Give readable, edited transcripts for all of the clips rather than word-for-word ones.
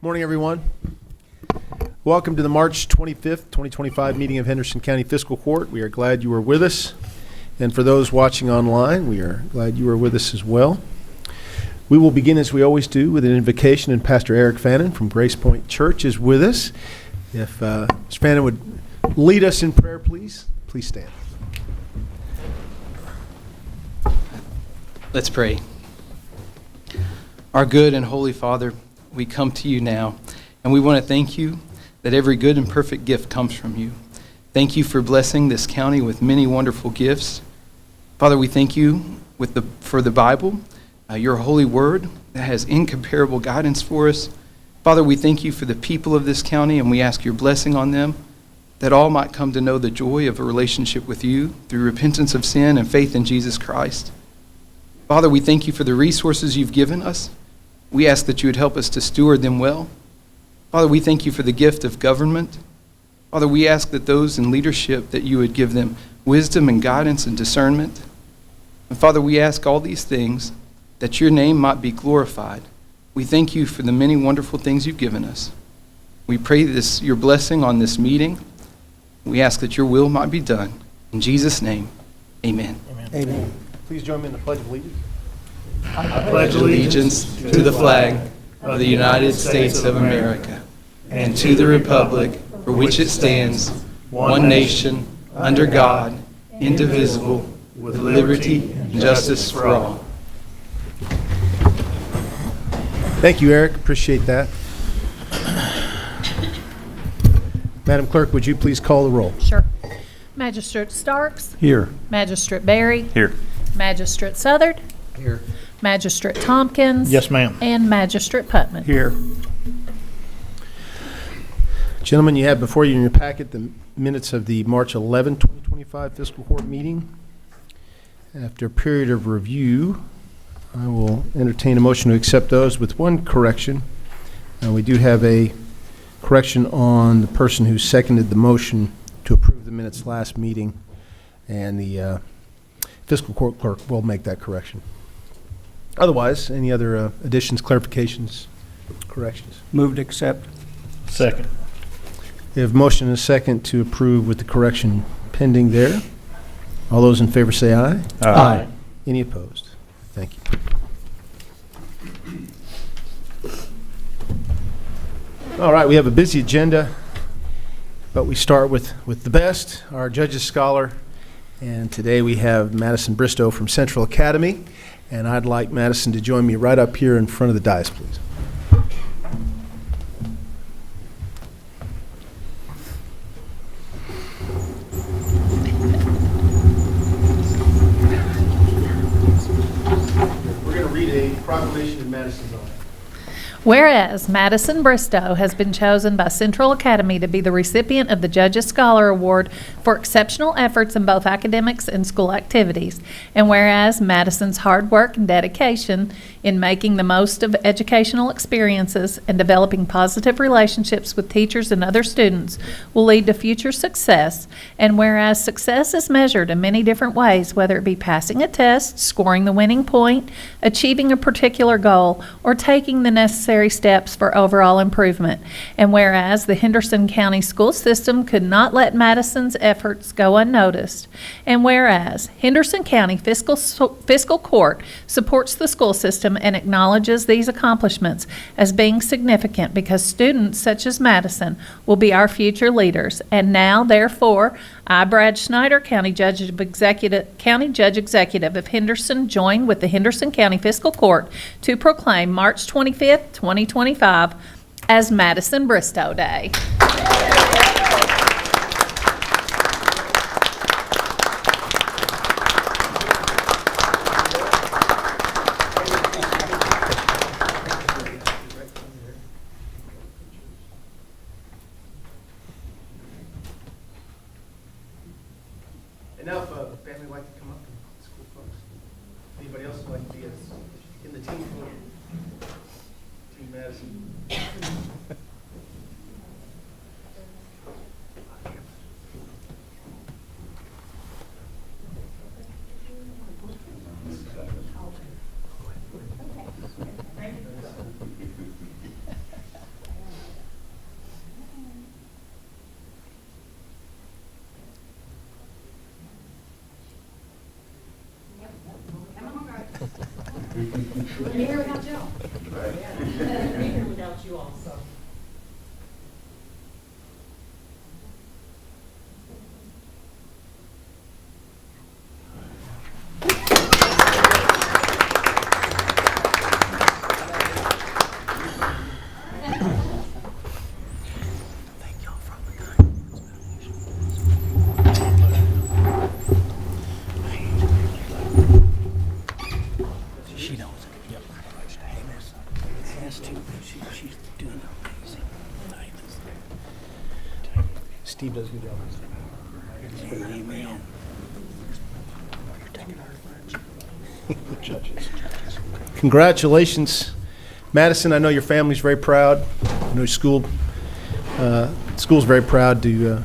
Morning, everyone. Welcome to the March 25th, 2025 meeting of Henderson County Fiscal Court. We are glad you are with us. And for those watching online, we are glad you are with us as well. We will begin, as we always do, with an invocation, and Pastor Eric Fannin from Grace Point Church is with us. If Mr. Fannin would lead us in prayer, please stand. Let's pray. Our good and holy Father, we come to you now, and we want to thank you that every good and perfect gift comes from you. Thank you for blessing this county with many wonderful gifts. Father, we thank you for the Bible, your holy word that has incomparable guidance for us. Father, we thank you for the people of this county, and we ask your blessing on them, that all might come to know the joy of a relationship with you through repentance of sin and faith in Jesus Christ. Father, we thank you for the resources you've given us. We ask that you would help us to steward them well. Father, we thank you for the gift of government. Father, we ask that those in leadership, that you would give them wisdom and guidance and discernment. And Father, we ask all these things that your name might be glorified. We thank you for the many wonderful things you've given us. We pray your blessing on this meeting. We ask that your will might be done. In Jesus' name, amen. Amen. Please join me in the Pledge of Allegiance. I pledge allegiance to the flag of the United States of America and to the republic for which it stands, one nation, under God, indivisible, with liberty and justice for all. Thank you, Eric. Appreciate that. Madam Clerk, would you please call the roll? Sure. Magistrate Starks. Here. Magistrate Berry. Here. Magistrate Southard. Here. Magistrate Tompkins. Yes, ma'am. And Magistrate Putman. Here. Gentlemen, you have before you in your packet the minutes of the March 11, 2025 Fiscal Court meeting. After a period of review, I will entertain a motion to accept those with one correction. We do have a correction on the person who seconded the motion to approve the minutes last meeting, and the Fiscal Court clerk will make that correction. Otherwise, any other additions, clarifications, corrections? Move to accept. Second. We have motion and a second to approve with the correction pending there. All those in favor say aye. Aye. Any opposed? Thank you. All right, we have a busy agenda, but we start with the best, our Judges Scholar. And today we have Madison Bristow from Central Academy. And I'd like Madison to join me right up here in front of the dais, please. We're going to read a proclamation in Madison's honor. Whereas Madison Bristow has been chosen by Central Academy to be the recipient of the Judges Scholar Award for exceptional efforts in both academics and school activities, and whereas Madison's hard work and dedication in making the most of educational experiences and developing positive relationships with teachers and other students will lead to future success, and whereas success is measured in many different ways, whether it be passing a test, scoring the winning point, achieving a particular goal, or taking the necessary steps for overall improvement. And whereas the Henderson County school system could not let Madison's efforts go unnoticed. And whereas Henderson County Fiscal Court supports the school system and acknowledges these accomplishments as being significant because students such as Madison will be our future leaders. And now, therefore, I, Brad Schneider, County Judge Executive of Henderson, join with the Henderson County Fiscal Court to proclaim March 25th, 2025 as Madison Bristow Day. And now if a family would like to come up and school folks. Anybody else would like to be in the team for Team Madison? Wouldn't be here without you all. Wouldn't be here without you all, so. She knows it. Yep. Has to. She's doing amazing. Steve does a good job. Amen. Congratulations, Madison. I know your family's very proud. I know school's very proud to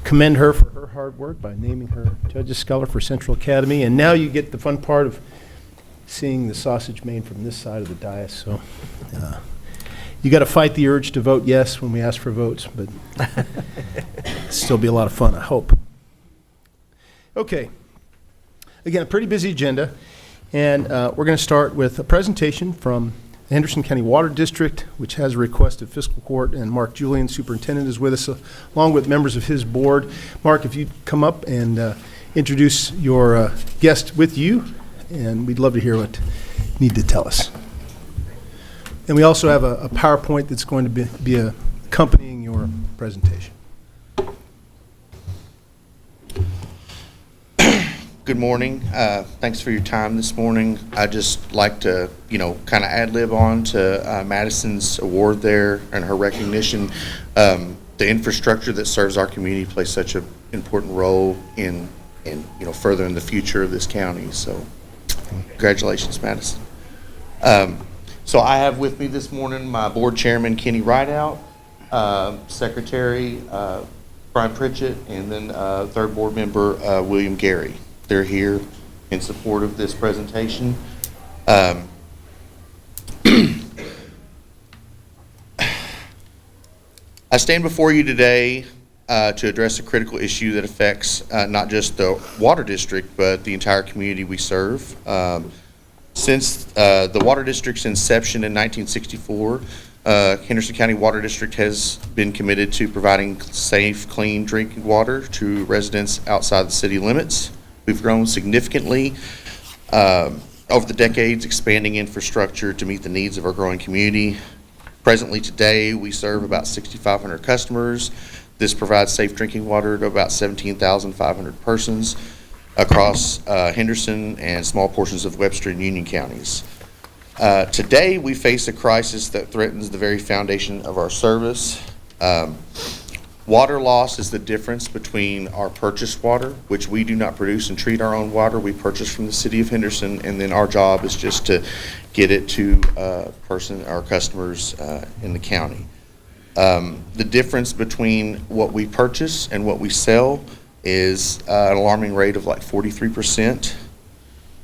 commend her for her hard work by naming her Judge's Scholar for Central Academy. And now you get the fun part of seeing the sausage made from this side of the dais. So you got to fight the urge to vote yes when we ask for votes, but it'll still be a lot of fun, I hope. Okay. Again, a pretty busy agenda, and we're going to start with a presentation from the Henderson County Water District, which has a request of Fiscal Court, and Mark Julian, Superintendent, is with us, along with members of his board. Mark, if you'd come up and introduce your guest with you, and we'd love to hear what you need to tell us. And we also have a PowerPoint that's going to be accompanying your presentation. Good morning. Thanks for your time this morning. I'd just like to, kind of ad-lib on to Madison's award there and her recognition. The infrastructure that serves our community plays such an important role in furthering the future of this county. So congratulations, Madison. So I have with me this morning my board chairman, Kenny Rideout, secretary, Brian Pritchett, and then third board member, William Gary. They're here in support of this presentation. I stand before you today to address a critical issue that affects not just the water district, but the entire community we serve. Since the water district's inception in 1964, Henderson County Water District has been committed to providing safe, clean drinking water to residents outside the city limits. We've grown significantly over the decades, expanding infrastructure to meet the needs of our growing community. Presently today, we serve about 6,500 customers. This provides safe drinking water to about 17,500 persons across Henderson and small portions of Webster and Union counties. Today, we face a crisis that threatens the very foundation of our service. Water loss is the difference between our purchased water, which we do not produce and treat our own water. We purchase from the city of Henderson, and then our job is just to get it to our customers in the county. The difference between what we purchase and what we sell is an alarming rate of like 43%.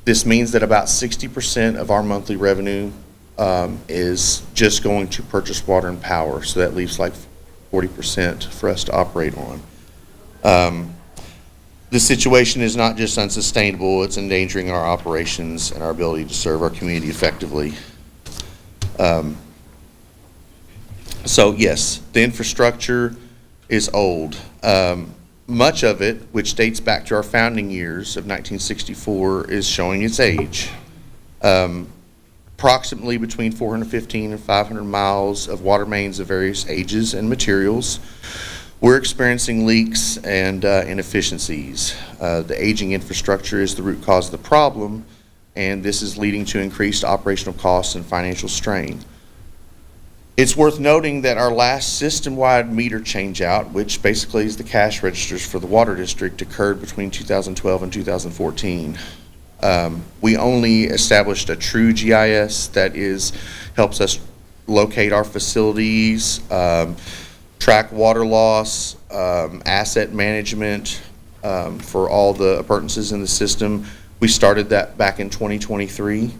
This means that about 60% of our monthly revenue is just going to purchase water and power. So that leaves like 40% for us to operate on. This situation is not just unsustainable, it's endangering our operations and our ability to serve our community effectively. So yes, the infrastructure is old. Much of it, which dates back to our founding years of 1964, is showing its age. Approximately between 415 and 500 miles of water mains of various ages and materials. We're experiencing leaks and inefficiencies. The aging infrastructure is the root cause of the problem, and this is leading to increased operational costs and financial strain. It's worth noting that our last system-wide meter changeout, which basically is the cash registers for the water district, occurred between 2012 and 2014. We only established a true GIS that helps us locate our facilities, track water loss, asset management for all the appurtenances in the system. We started that back in 2023.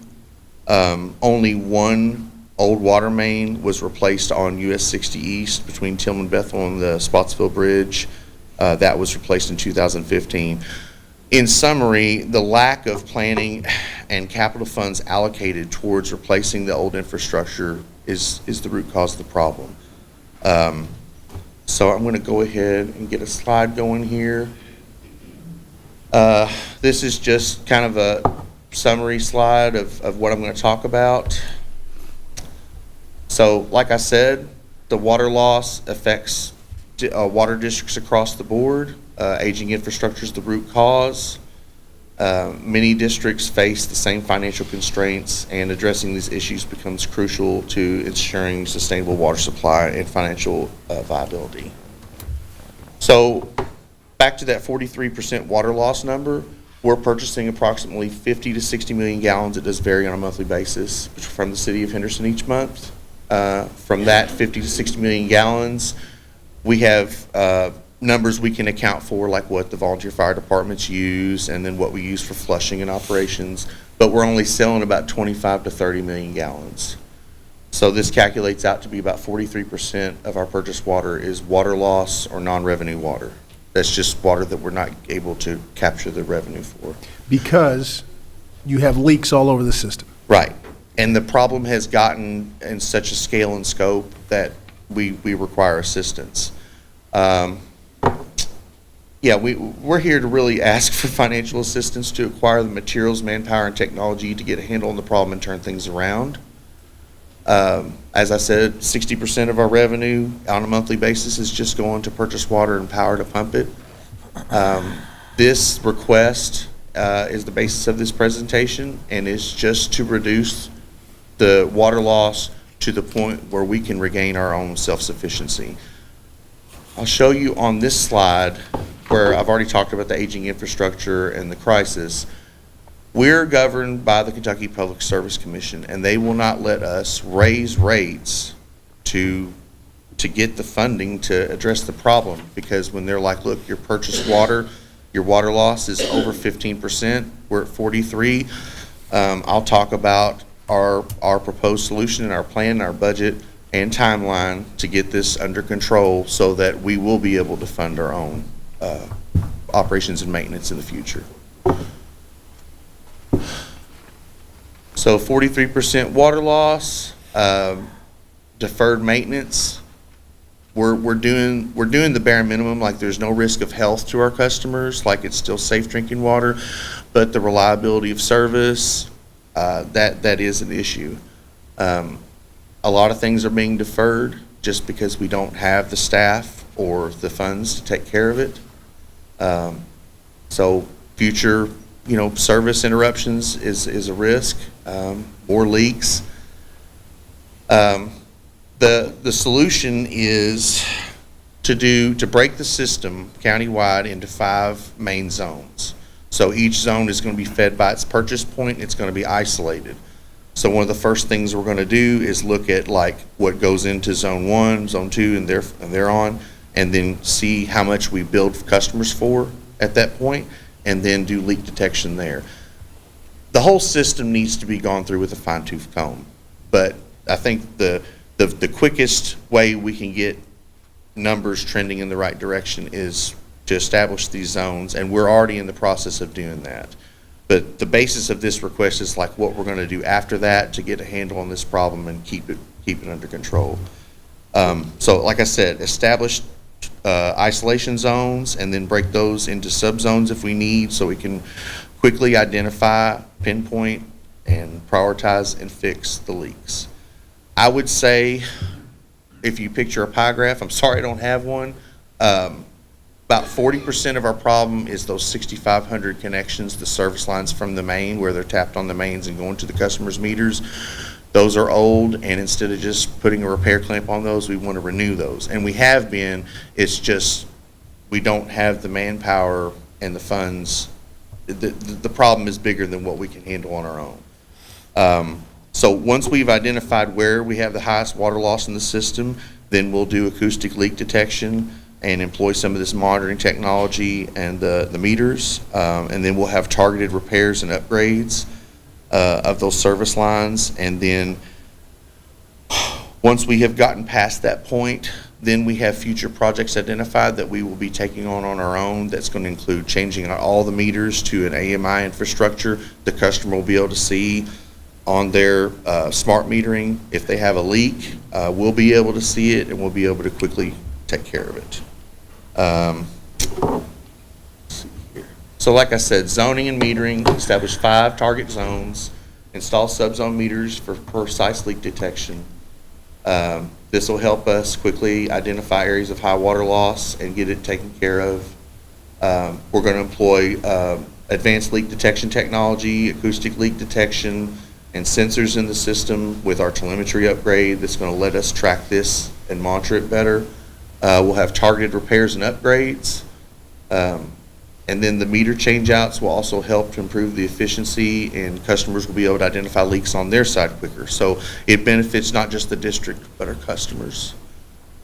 Only one old water main was replaced on US 60 East between Tillman Bethel and the Spotsville Bridge. That was replaced in 2015. In summary, the lack of planning and capital funds allocated towards replacing the old infrastructure is the root cause of the problem. So I'm going to go ahead and get a slide going here. This is just kind of a summary slide of what I'm going to talk about. So like I said, the water loss affects water districts across the board. Aging infrastructure is the root cause. Many districts face the same financial constraints, and addressing these issues becomes crucial to ensuring sustainable water supply and financial viability. So back to that 43% water loss number, we're purchasing approximately 50 to 60 million gallons. It does vary on a monthly basis from the city of Henderson each month. From that 50 to 60 million gallons, we have numbers we can account for, like what the volunteer fire departments use and then what we use for flushing and operations, but we're only selling about 25 to 30 million gallons. So this calculates out to be about 43% of our purchased water is water loss or non-revenue water. That's just water that we're not able to capture the revenue for. Because you have leaks all over the system. Right. And the problem has gotten in such a scale and scope that we require assistance. Yeah, we're here to really ask for financial assistance to acquire the materials, manpower, and technology to get a handle on the problem and turn things around. As I said, 60% of our revenue on a monthly basis is just going to purchase water and power to pump it. This request is the basis of this presentation, and is just to reduce the water loss to the point where we can regain our own self-sufficiency. I'll show you on this slide where I've already talked about the aging infrastructure and the crisis. We're governed by the Kentucky Public Service Commission, and they will not let us raise rates to get the funding to address the problem, because when they're like, look, your purchased water, your water loss is over 15%, we're at 43. I'll talk about our proposed solution and our plan, our budget, and timeline to get this under control so that we will be able to fund our own operations and maintenance in the future. So 43% water loss, deferred maintenance. We're doing the bare minimum, like there's no risk of health to our customers, like it's still safe drinking water, but the reliability of service, that is an issue. A lot of things are being deferred just because we don't have the staff or the funds to take care of it. So future, service interruptions is a risk, more leaks. The solution is to break the system countywide into 5 main zones. So each zone is going to be fed by its purchase point. It's going to be isolated. So one of the first things we're going to do is look at like what goes into zone 1, zone 2, and thereon, and then see how much we build customers for at that point, and then do leak detection there. The whole system needs to be gone through with a fine-tooth comb, but I think the quickest way we can get numbers trending in the right direction is to establish these zones, and we're already in the process of doing that. But the basis of this request is like what we're going to do after that to get a handle on this problem and keep it under control. So like I said, establish isolation zones and then break those into subzones if we need, so we can quickly identify, pinpoint, and prioritize and fix the leaks. I would say, if you picture a pie graph, I'm sorry I don't have one, about 40% of our problem is those 6,500 connections, the service lines from the main, where they're tapped on the mains and going to the customer's meters. Those are old, and instead of just putting a repair clamp on those, we want to renew those. And we have been, it's just we don't have the manpower and the funds. The problem is bigger than what we can handle on our own. So once we've identified where we have the highest water loss in the system, then we'll do acoustic leak detection and employ some of this monitoring technology and the meters, and then we'll have targeted repairs and upgrades of those service lines. And then once we have gotten past that point, Then we have future projects identified that we will be taking on our own. That's going to include changing out all the meters to an AMI infrastructure. The customer will be able to see on their smart metering if they have a leak. We'll be able to see it, and we'll be able to quickly take care of it. Let's see here. So like I said, zoning and metering, establish 5 target zones, install subzone meters for precise leak detection. This will help us quickly identify areas of high water loss and get it taken care of. We're going to employ advanced leak detection technology, acoustic leak detection, and sensors in the system with our telemetry upgrade that's going to let us track this and monitor it better. We'll have targeted repairs and upgrades. And then the meter changeouts will also help to improve the efficiency, and customers will be able to identify leaks on their side quicker. So it benefits not just the district, but our customers.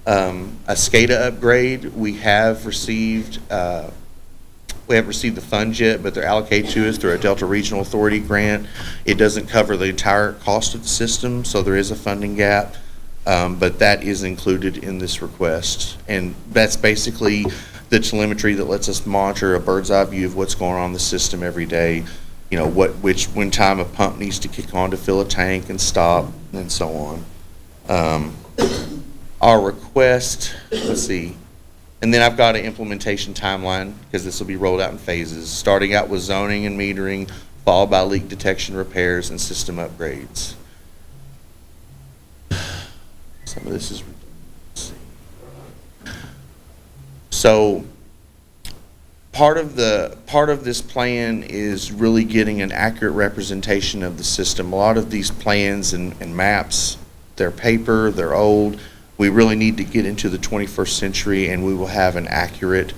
A SCADA upgrade, we have received the funds yet, but they're allocated to us through a Delta Regional Authority grant. It doesn't cover the entire cost of the system, so there is a funding gap. But that is included in this request. And that's basically the telemetry that lets us monitor a bird's eye view of what's going on in the system every day. You know, when time a pump needs to kick on to fill a tank and stop, and so on. Our request, let's see, and then I've got an implementation timeline because this will be rolled out in phases, starting out with zoning and metering, followed by leak detection, repairs, and system upgrades. Some of this is, let's see. So part of this plan is really getting an accurate representation of the system. A lot of these plans and maps, they're paper, they're old. We really need to get into the 21st century, and we will have an accurate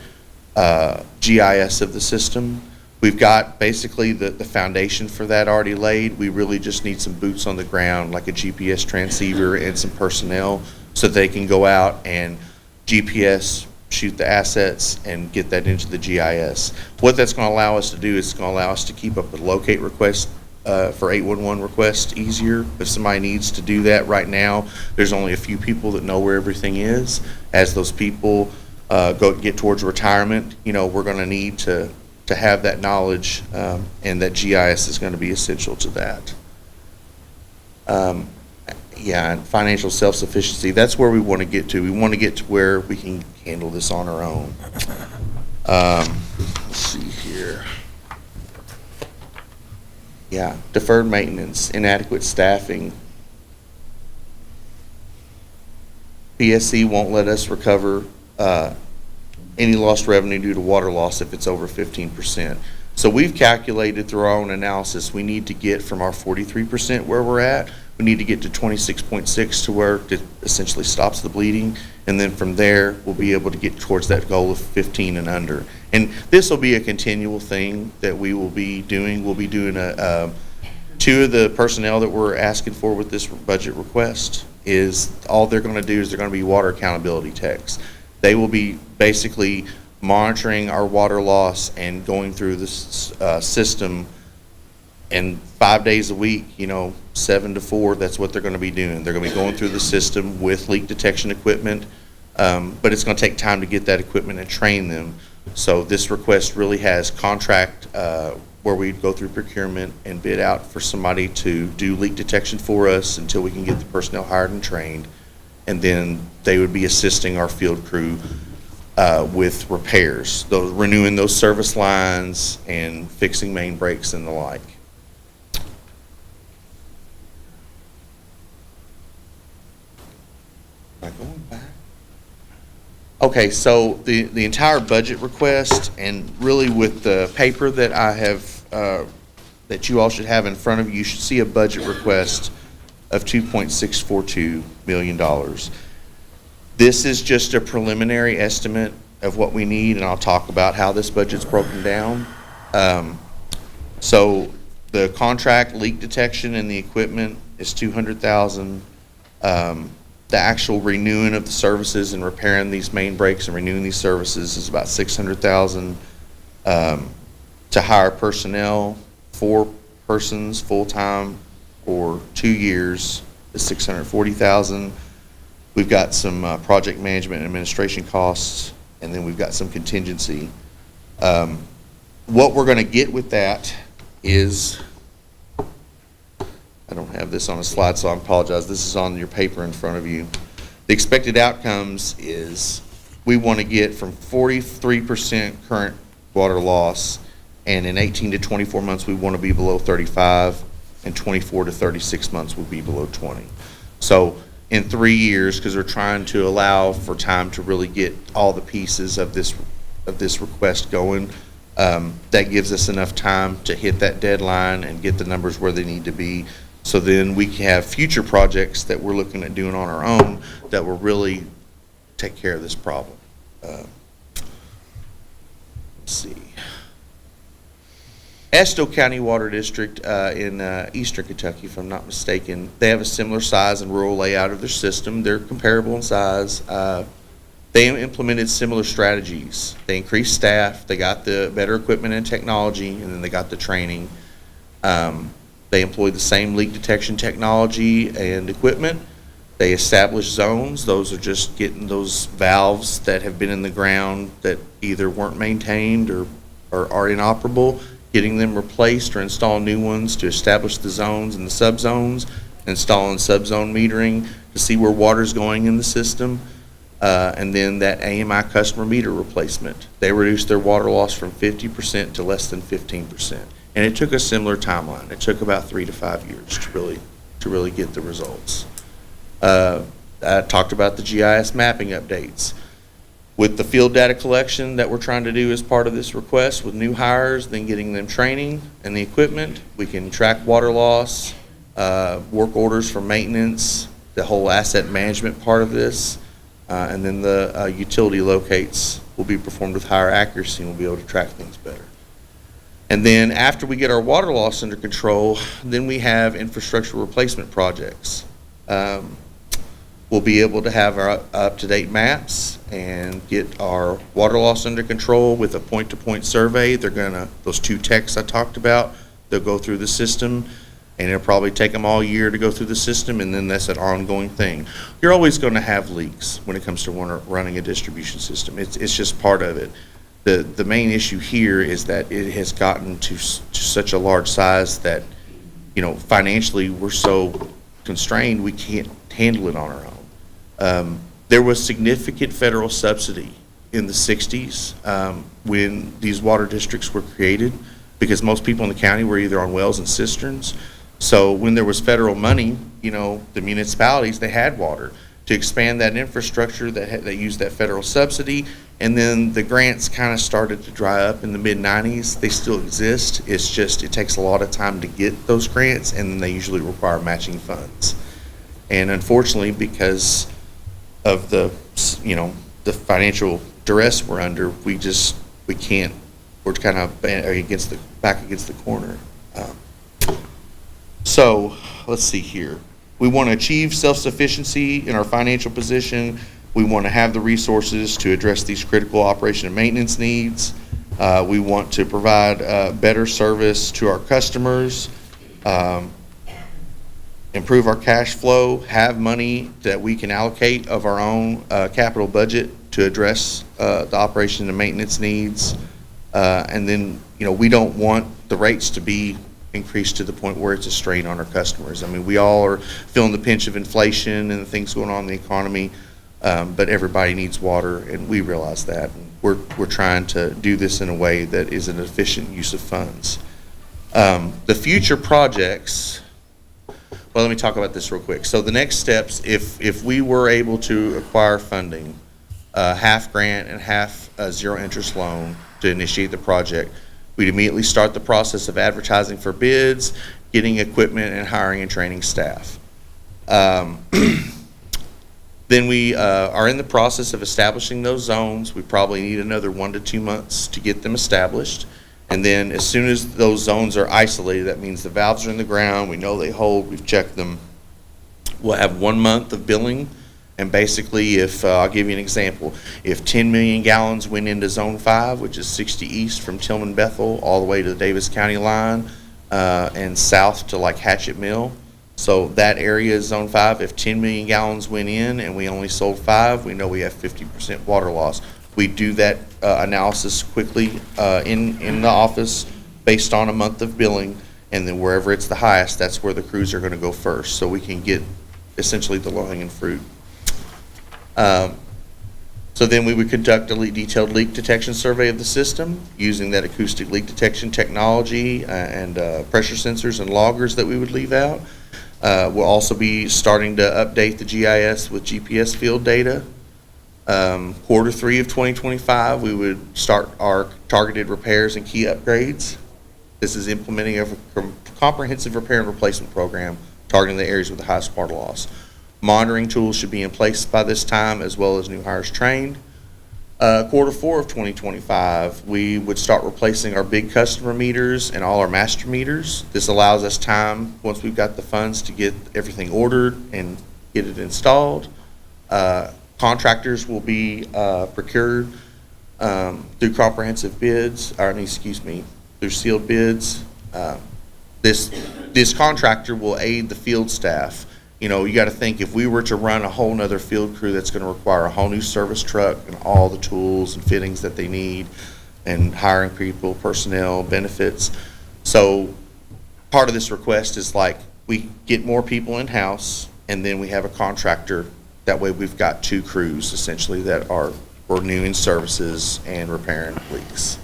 GIS of the system. We've got basically the foundation for that already laid. We really just need some boots on the ground, like a GPS transceiver and some personnel, so they can go out and GPS, shoot the assets, and get that into the GIS. What that's going to allow us to do is it's going to allow us to keep up with locate requests for 811 requests easier. If somebody needs to do that right now, there's only a few people that know where everything is. As those people get towards retirement, you know, we're going to need to have that knowledge, and that GIS is going to be essential to that. Yeah, and financial self-sufficiency, that's where we want to get to. We want to get to where we can handle this on our own. Let's see here. Yeah, deferred maintenance, inadequate staffing. PSC won't let us recover any lost revenue due to water loss if it's over 15%. So we've calculated through our own analysis, we need to get from our 43% where we're at, we need to get to 26.6 to where it essentially stops the bleeding. And then from there, we'll be able to get towards that goal of 15 and under. And this will be a continual thing that we will be doing. We'll be doing two of the personnel that we're asking for with this budget request is all they're going to do is they're going to be water accountability techs. They will be basically monitoring our water loss and going through this system, and 5 days a week, you know, 7 to 4, that's what they're going to be doing. They're going to be going through the system with leak detection equipment, but it's going to take time to get that equipment and train them. So this request really has contract where we go through procurement and bid out for somebody to do leak detection for us until we can get the personnel hired and trained. And then they would be assisting our field crew with repairs, renewing those service lines and fixing main breaks and the like. Am I going back? Okay, so the entire budget request, and really with the paper that I have, that you all should have in front of you, you should see a budget request of $2.642 million. This is just a preliminary estimate of what we need, and I'll talk about how this budget's broken down. So the contract leak detection and the equipment is $200,000. The actual renewing of the services and repairing these main breaks and renewing these services is about $600,000. To hire personnel, 4 persons full-time for 2 years is $640,000. We've got some project management and administration costs, and then we've got some contingency. What we're going to get with that is, I don't have this on a slide, so I apologize. This is on your paper in front of you. The expected outcomes is we want to get from 43% current water loss, and in 18 to 24 months, we want to be below 35, and 24 to 36 months will be below 20. So in 3 years, because we're trying to allow for time to really get all the pieces of this request going, that gives us enough time to hit that deadline and get the numbers where they need to be. So then we can have future projects that we're looking at doing on our own that will really take care of this problem. Let's see. Estill County Water District in eastern Kentucky, if I'm not mistaken, they have a similar size and rural layout of their system. They're comparable in size. They implemented similar strategies. They increased staff, they got the better equipment and technology, and then they got the training. They employed the same leak detection technology and equipment. They established zones. Those are just getting those valves that have been in the ground that either weren't maintained or are inoperable, getting them replaced or install new ones to establish the zones and the subzones, installing subzone metering to see where water's going in the system, and then that AMI customer meter replacement. They reduced their water loss from 50% to less than 15%. And it took a similar timeline. It took about 3 to 5 years to really get the results. I talked about the GIS mapping updates. With the field data collection that we're trying to do as part of this request with new hires, then getting them training and the equipment, we can track water loss, work orders for maintenance, the whole asset management part of this, and then the utility locates will be performed with higher accuracy and we'll be able to track things better. And then after we get our water loss under control, then we have infrastructure replacement projects. We'll be able to have our up-to-date maps and get our water loss under control with a point-to-point survey. They're gonna, those 2 techs I talked about, they'll go through the system, and it'll probably take them all year to go through the system, and then that's an ongoing thing. You're always gonna have leaks when it comes to running a distribution system. It's just part of it. The main issue here is that it has gotten to such a large size that, you know, financially we're so constrained we can't handle it on our own. There was significant federal subsidy in the 60s when these water districts were created, because most people in the county were either on wells and cisterns. So when there was federal money, you know, the municipalities, they had water to expand that infrastructure that used that federal subsidy. And then the grants kind of started to dry up in the mid-90s. They still exist. It's just, it takes a lot of time to get those grants, and then they usually require matching funds. And unfortunately, because of the, you know, the financial duress we're under, we can't, we're kind of back against the corner. So let's see here. We want to achieve self-sufficiency in our financial position. We want to have the resources to address these critical operation and maintenance needs. We want to provide better service to our customers, improve our cash flow, have money that we can allocate of our own capital budget to address the operation and maintenance needs. And then, you know, we don't want the rates to be increased to the point where it's a strain on our customers. I mean, we all are feeling the pinch of inflation and the things going on in the economy. But everybody needs water, and we realize that. And we're trying to do this in a way that is an efficient use of funds. The future projects, well, let me talk about this real quick. So the next steps, if we were able to acquire funding, half grant and half zero interest loan to initiate the project, we'd immediately start the process of advertising for bids, getting equipment, and hiring and training staff. Then we are in the process of establishing those zones. We probably need another 1 to 2 months to get them established. And then as soon as those zones are isolated, that means the valves are in the ground, we know they hold, we've checked them. We'll have 1 month of billing. And basically, if I'll give you an example, if 10 million gallons went into Zone 5, which is 60 east from Tillman Bethel all the way to the Davis County line and south to like Hatchet Mill, So that area is zone 5. If 10 million gallons went in and we only sold 5, we know we have 50% water loss. We do that analysis quickly in the office based on a month of billing, and then wherever it's the highest, that's where the crews are going to go first, so we can get essentially the low-hanging fruit. So then we would conduct a detailed leak detection survey of the system using that acoustic leak detection technology and pressure sensors and loggers that we would leave out. We'll also be starting to update the GIS with GPS field data. Quarter 3 of 2025, we would start our targeted repairs and key upgrades. This is implementing a comprehensive repair and replacement program targeting the areas with the highest water loss. Monitoring tools should be in place by this time, as well as new hires trained. Quarter 4 of 2025, we would start replacing our big customer meters and all our master meters. This allows us time, once we've got the funds, to get everything ordered and get it installed. Contractors will be procured through comprehensive bids, through sealed bids. This contractor will aid the field staff. You know, you got to think, if we were to run a whole nother field crew, that's going to require a whole new service truck and all the tools and fittings that they need, and hiring people, personnel, benefits. So part of this request is like, we get more people in-house, and then we have a contractor. That way we've got 2 crews essentially that are renewing services and repairing leaks.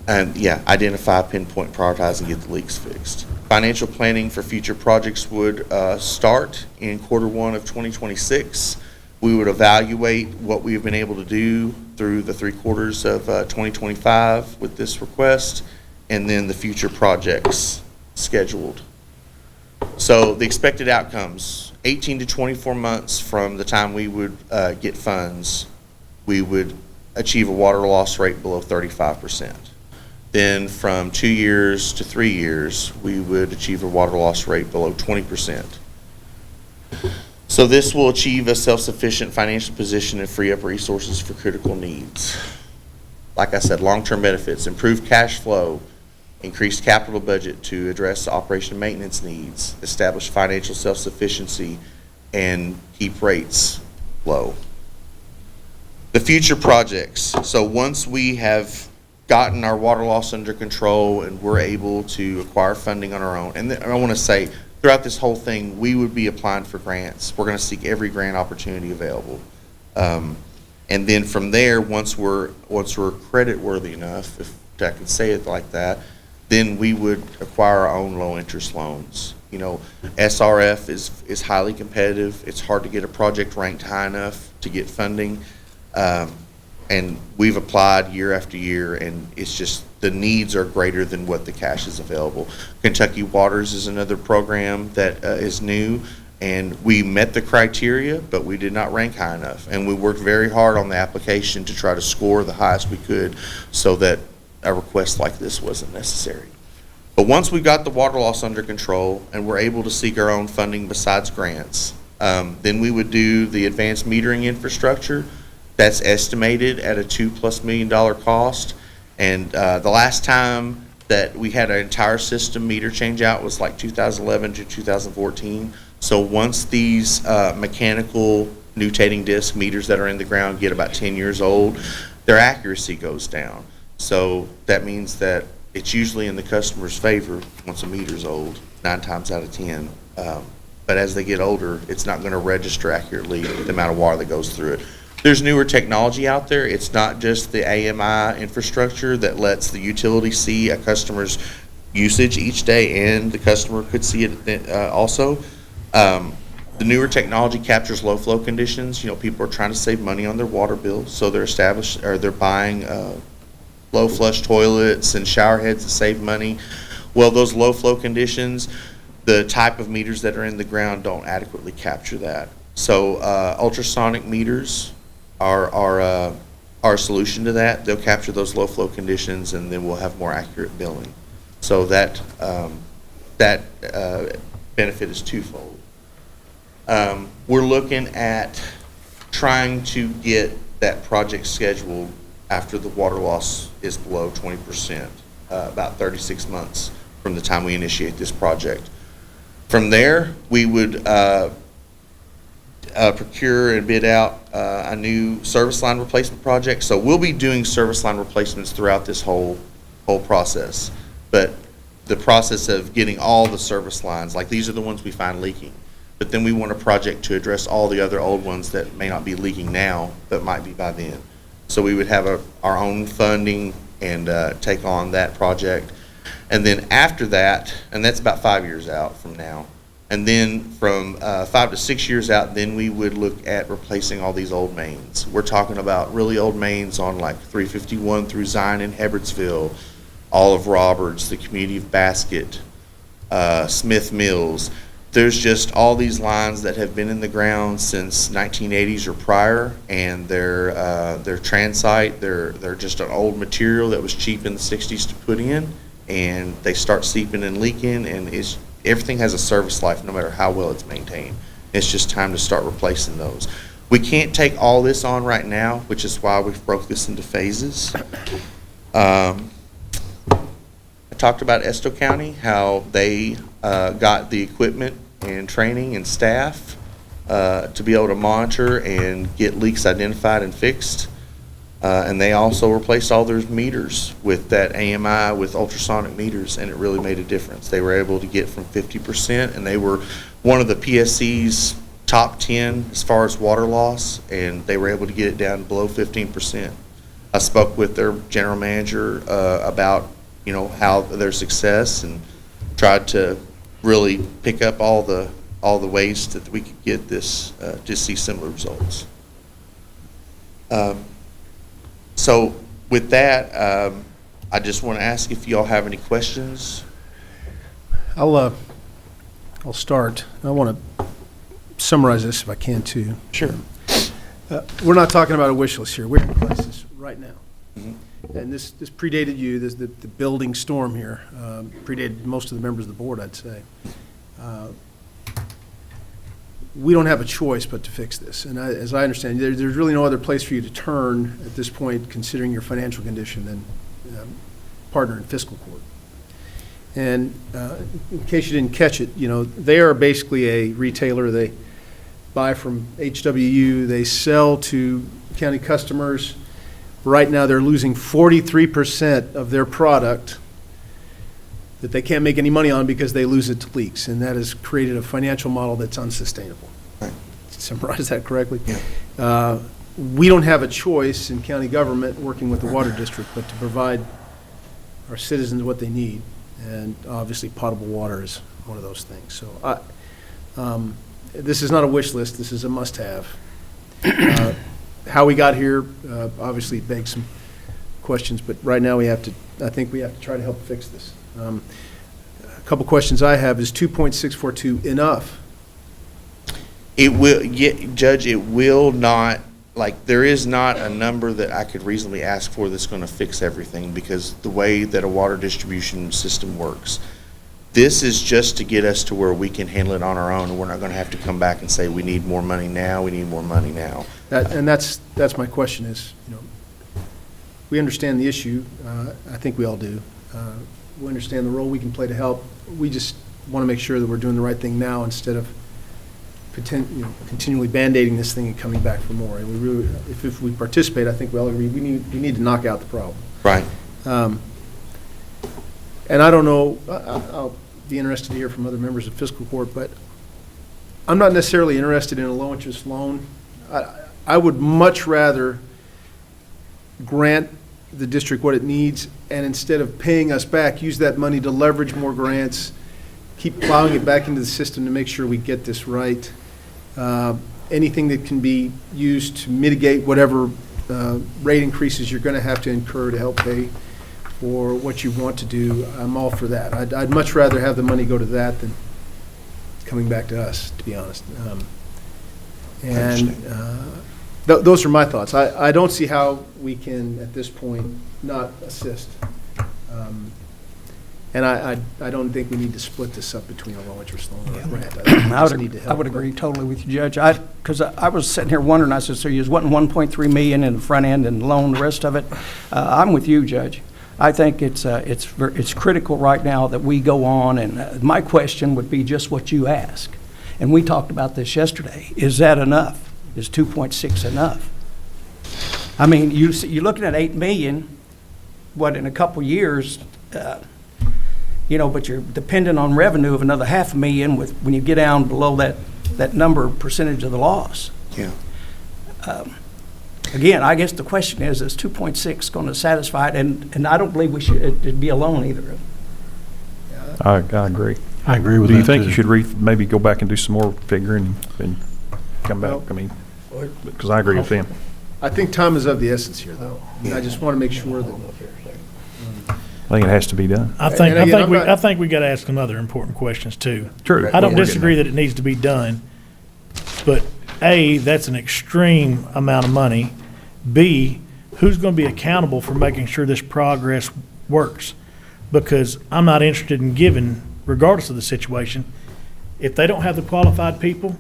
And yeah, identify, pinpoint, prioritize, and get the leaks fixed. Financial planning for future projects would start in quarter 1 of 2026. We would evaluate what we've been able to do through the 3 quarters of 2025 with this request, and then the future projects scheduled. So the expected outcomes, 18 to 24 months from the time we would get funds, we would achieve a water loss rate below 35%. Then from 2 years to 3 years, we would achieve a water loss rate below 20%. So this will achieve a self-sufficient financial position and free up resources for critical needs. Like I said, long-term benefits, improved cash flow, increased capital budget to address operation and maintenance needs, establish financial self-sufficiency, and keep rates low. The future projects. So once we have gotten our water loss under control and we're able to acquire funding on our own, and I want to say, throughout this whole thing, we would be applying for grants. We're going to seek every grant opportunity available. And then from there, once we're credit worthy enough, if I can say it like that, then we would acquire our own low interest loans. You know, SRF is highly competitive. It's hard to get a project ranked high enough to get funding. And we've applied year after year, and it's just the needs are greater than what the cash is available. Kentucky Waters is another program that is new, and we met the criteria, but we did not rank high enough. And we worked very hard on the application to try to score the highest we could so that a request like this wasn't necessary. But once we got the water loss under control and we're able to seek our own funding besides grants, then we would do the advanced metering infrastructure. That's estimated at a $2+ million cost. And the last time that we had an entire system meter change out was like 2011 to 2014. So once these mechanical nutating disc meters that are in the ground get about 10 years old, their accuracy goes down. So that means that it's usually in the customer's favor once a meter's old, 9 times out of 10. But as they get older, it's not going to register accurately the amount of water that goes through it. There's newer technology out there. It's not just the AMI infrastructure that lets the utility see a customer's usage each day, and the customer could see it also. The newer technology captures low flow conditions. You know, people are trying to save money on their water bill, so they're buying low flush toilets and shower heads to save money. Well, those low flow conditions, the type of meters that are in the ground don't adequately capture that. So ultrasonic meters are a solution to that. They'll capture those low flow conditions, and then we'll have more accurate billing. So that benefit is twofold. We're looking at trying to get that project scheduled after the water loss is below 20%, about 36 months from the time we initiate this project. From there, we would procure and bid out a new service line replacement project. So we'll be doing service line replacements throughout this whole process. But the process of getting all the service lines, like these are the ones we find leaking. But then we want a project to address all the other old ones that may not be leaking now, but might be by then. So we would have our own funding and take on that project. And then after that, and that's about 5 years out from now, and then from 5 to 6 years out, then we would look at replacing all these old mains. We're talking about really old mains on like 351 through Zion and Hebbardsville, all of Roberts, the community of Basket, Smith Mills. There's just all these lines that have been in the ground since 1980s or prior, and they're transite. They're just an old material that was cheap in the 60s to put in, and they start seeping and leaking, and everything has a service life no matter how well it's maintained. It's just time to start replacing those. We can't take all this on right now, which is why we've broke this into phases. I talked about Estill County, how they got the equipment and training and staff to be able to monitor and get leaks identified and fixed. And they also replaced all their meters with that AMI with ultrasonic meters, and it really made a difference. They were able to get from 50%, and they were one of the PSC's top 10 as far as water loss, and they were able to get it down below 15%. I spoke with their general manager about how their success, and tried to really pick up all the ways that we could get this to see similar results. So with that, I just want to ask if y'all have any questions. I'll start. I want to summarize this if I can too. Sure. We're not talking about a wish list here. We're in crisis right now. Mm-hmm. And this predated you, the building storm here, predated most of the members of the board, I'd say. We don't have a choice but to fix this. And as I understand, there's really no other place for you to turn at this point, considering your financial condition, than partner in fiscal court. And in case you didn't catch it, they are basically a retailer. They buy from HWU. They sell to county customers. Right now, they're losing 43% of their product that they can't make any money on because they lose it to leaks, and that has created a financial model that's unsustainable. Right. Summarize that correctly? Yeah. We don't have a choice in county government working with the water district but to provide our citizens what they need, and obviously potable water is one of those things. So this is not a wish list. This is a must-have. How we got here obviously begs some questions, but right now I think we have to try to help fix this. A couple questions I have is 2.642 enough? It will, Judge, it will not, there is not a number that I could reasonably ask for that's going to fix everything, because the way that a water distribution system works, this is just to get us to where we can handle it on our own, and we're not going to have to come back and say we need more money now, we need more money now. That's my question is, we understand the issue. I think we all do. We understand the role we can play to help. We just want to make sure that we're doing the right thing now instead of continually band-aiding this thing and coming back for more. And we really, if we participate, I think we all agree we need to knock out the problem. Right. And I don't know, I'll be interested to hear from other members of fiscal court, but I'm not necessarily interested in a low-interest loan. I would much rather grant the district what it needs, and instead of paying us back, use that money to leverage more grants, keep plowing it back into the system to make sure we get this right. Anything that can be used to mitigate whatever rate increases you're going to have to incur to help pay for what you want to do, I'm all for that. I'd much rather have the money go to that than coming back to us, to be honest. Those are my thoughts. I don't see how we can, at this point, not assist. And I don't think we need to split this up between a low-interest loan and a grant. I would agree totally with you, Judge. Because I was sitting here wondering, I said, so you was wanting 1.3 million in the front end and loan the rest of it? I'm with you, Judge. I think it's critical right now that we go on, and my question would be just what you asked. And we talked about this yesterday. Is that enough? Is 2.6 enough? I mean, you're looking at 8 million, in a couple years, but you're dependent on revenue of another $500,000 when you get down below that number percentage of the loss. Yeah. Again, I guess the question is 2.6 going to satisfy it? And I don't believe we should be alone either. I agree. I agree with Do that, you think too. you should maybe go back and do some more figuring and come back? Well- I mean, because I agree with them. I think time is of the essence here, though. And I just want to make sure that, I think it has to be done. I think, And again, I'm not- I think we got to ask some other important questions too. True. I don't disagree that it needs to be done, but A, that's an extreme amount of money. B, who's going to be accountable for making sure this progress works? Because I'm not interested in giving, regardless of the situation, if they don't have the qualified people,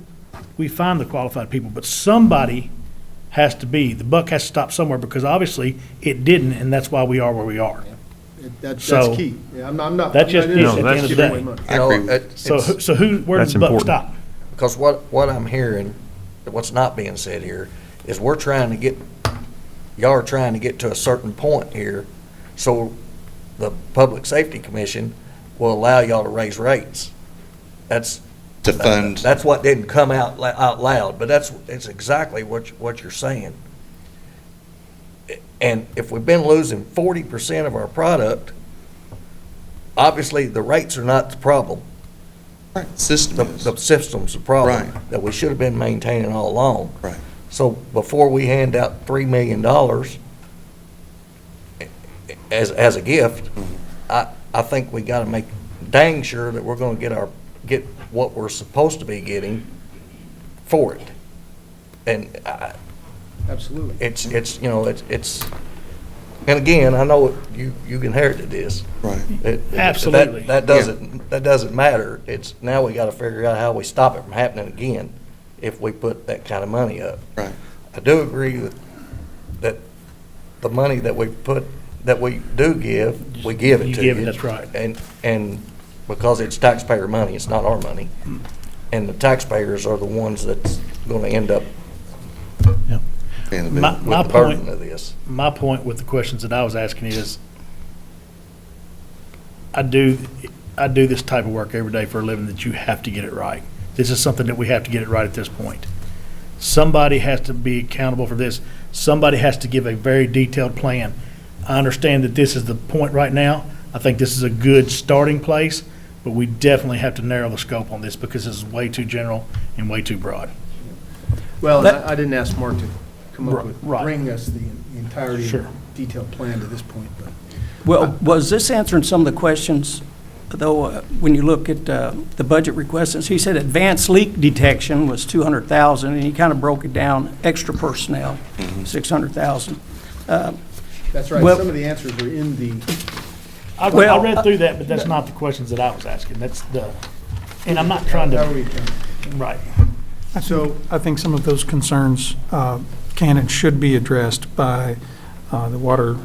we find the qualified people, but somebody has to be, the buck has to stop somewhere, because obviously it didn't, and that's why we are where we are. that's So, key. Yeah, I'm not. that's just I'm it not at the end of the giving day. away money. I agree with So, where does That's the buck important. stop? Because what I'm hearing, what's not being said here, is y'all are trying to get to a certain point here, so the Public Safety Commission will allow y'all to raise rates. That's To fund. That's what didn't come out loud, but it's exactly what you're saying. And if we've been losing 40% of our product, obviously the rates are not the problem. System is. The system's the problem Right. that we should have been maintaining all along. Right. So before we hand out $3 million as a gift, I think we got to make dang sure that we're going to get what we're supposed to be getting for it. And Absolutely. it's and again, I know you inherited this. Right. Absolutely. That doesn't matter. It's now we got to figure out how we stop it from happening again if we put that kind of money up. Right. I do agree that the money that we do give, we give it You to give it, you. that's right. And because it's taxpayer money, it's not our money. And the taxpayers are the ones that's going to end up Paying the bill. My with the burden point, of this. my point with the questions that I was asking is, I do this type of work every day for a living, that you have to get it right. This is something that we have to get it right at this point. Somebody has to be accountable for this. Somebody has to give a very detailed plan. I understand that this is the point right now. I think this is a good starting place, but we definitely have to narrow the scope on this, because this is way too general and way too broad. Well, and That- I didn't ask Mark to come up with, Right. bring us the entirety of Sure. the detailed plan to this point, but. Well, was this answering some of the questions, though, when you look at the budget requests? He said advanced leak detection was 200,000, and he kind of broke it down, extra personnel, 600,000. That's right. Well- Some of the answers are in the, I Well, read through that, but that's not the questions that I was asking. That's and I'm not trying how are to, we counting? right. So, I think some of those concerns can and should be addressed by the Water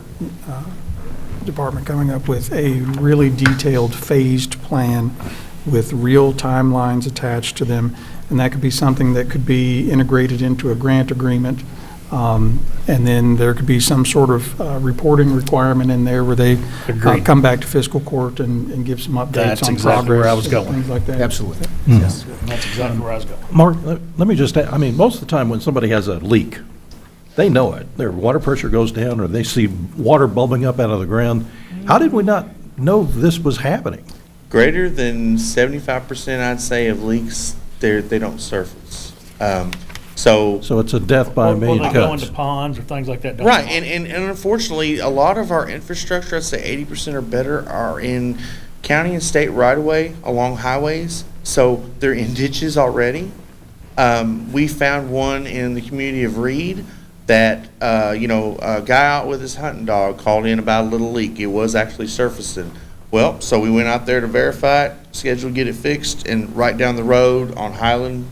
Department coming up with a really detailed phased plan with real timelines attached to them. And that could be something that could be integrated into a grant agreement. And then there could be some sort of reporting requirement in there where they Agreed. come back to fiscal court and give some updates That's on exactly progress. where I was going. Things like that. absolutely. Yes, that's exactly where I was going. Mark, Let me just, I mean, most of the time when somebody has a leak, they know it. Their water pressure goes down, or they see water bubbling up out of the ground. How did we not know this was happening? Greater than 75%, I'd say, of leaks, they don't surface. So So it's a death by a or million they go cuts. into ponds or things like that. don't right, they? and unfortunately, a lot of our infrastructure, I'd say 80% or better, are in county and state right-of-way along highways. So they're in ditches already. We found one in the community of Reed that, a guy out with his hunting dog called in about a little leak. It was actually surfacing. Well, so we went out there to verify it, scheduled to get it fixed, and right down the road on Highland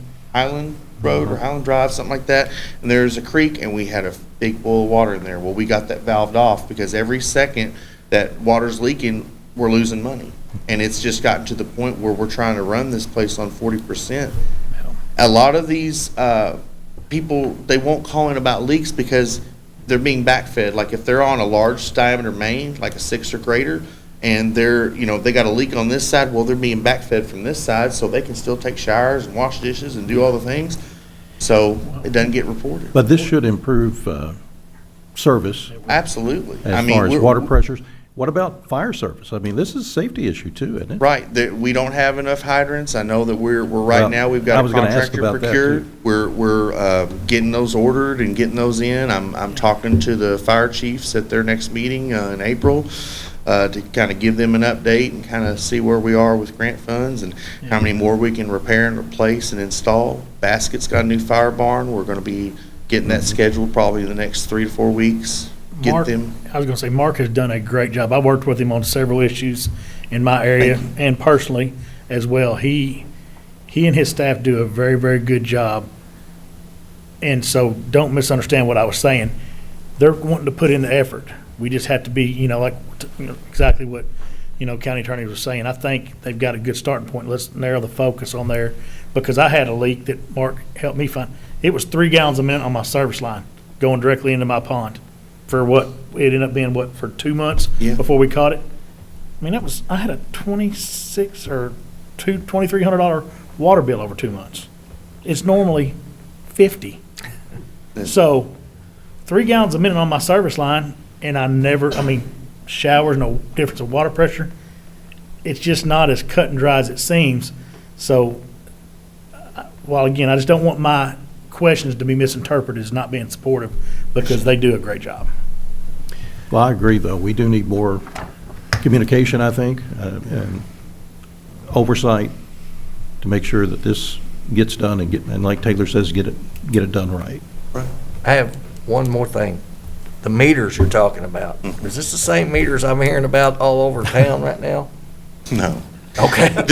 Road or Highland Drive, something like that, and there's a creek, and we had a big boil of water in there. Well, we got that valved off, because every second that water's leaking, we're losing money. And it's just gotten to the point where we're trying to run this place on 40%. A lot of these people, they won't call in about leaks because they're being backfed. Like if they're on a large diameter main, like a 6 or greater, and they got a leak on this side, well, they're being backfed from this side, so they can still take showers and wash dishes and do all the things. So it doesn't get reported. But this should improve service Absolutely. as far as water pressures. What about fire service? I mean, this is a safety issue too, isn't it? Right, we don't have enough hydrants. I know that we're right Well, now, we've I got a was gonna ask contractor about that, procured. too. We're getting those ordered and getting those in. I'm talking to the fire chiefs at their next meeting in April to kind of give them an update and kind of see where we are with grant funds and how many more we can repair and replace and install. Basket's got a new fire barn. We're going to be getting that scheduled probably in the next 3 to 4 weeks. Get Mark, them. I was going to say, Mark has done a great job. I worked with him on several issues in my area and personally as well. He and his staff do a very, very good job. And so don't misunderstand what I was saying. They're wanting to put in the effort. We just have to be, exactly what, county attorney was saying. I think they've got a good starting point. Let's narrow the focus on there because I had a leak that Mark helped me find. It was 3 gallons a minute on my service line going directly into my pond. For what, it ended up being for 2 months before we caught it? I mean, I had a $2,300 water bill over 2 months. It's normally 50. So 3 gallons a minute on my service line, and showers, no difference of water pressure. It's just not as cut and dry as it seems. So, while again, I just don't want my questions to be misinterpreted as not being supportive because they do a great job. Well, I agree, though. We do need more communication, I think, and oversight to make sure that this gets done and like Taylor says, get it done right. I have one more thing. The meters you're talking about, is this the same meters I'm hearing about all over town right now? No. Okay. I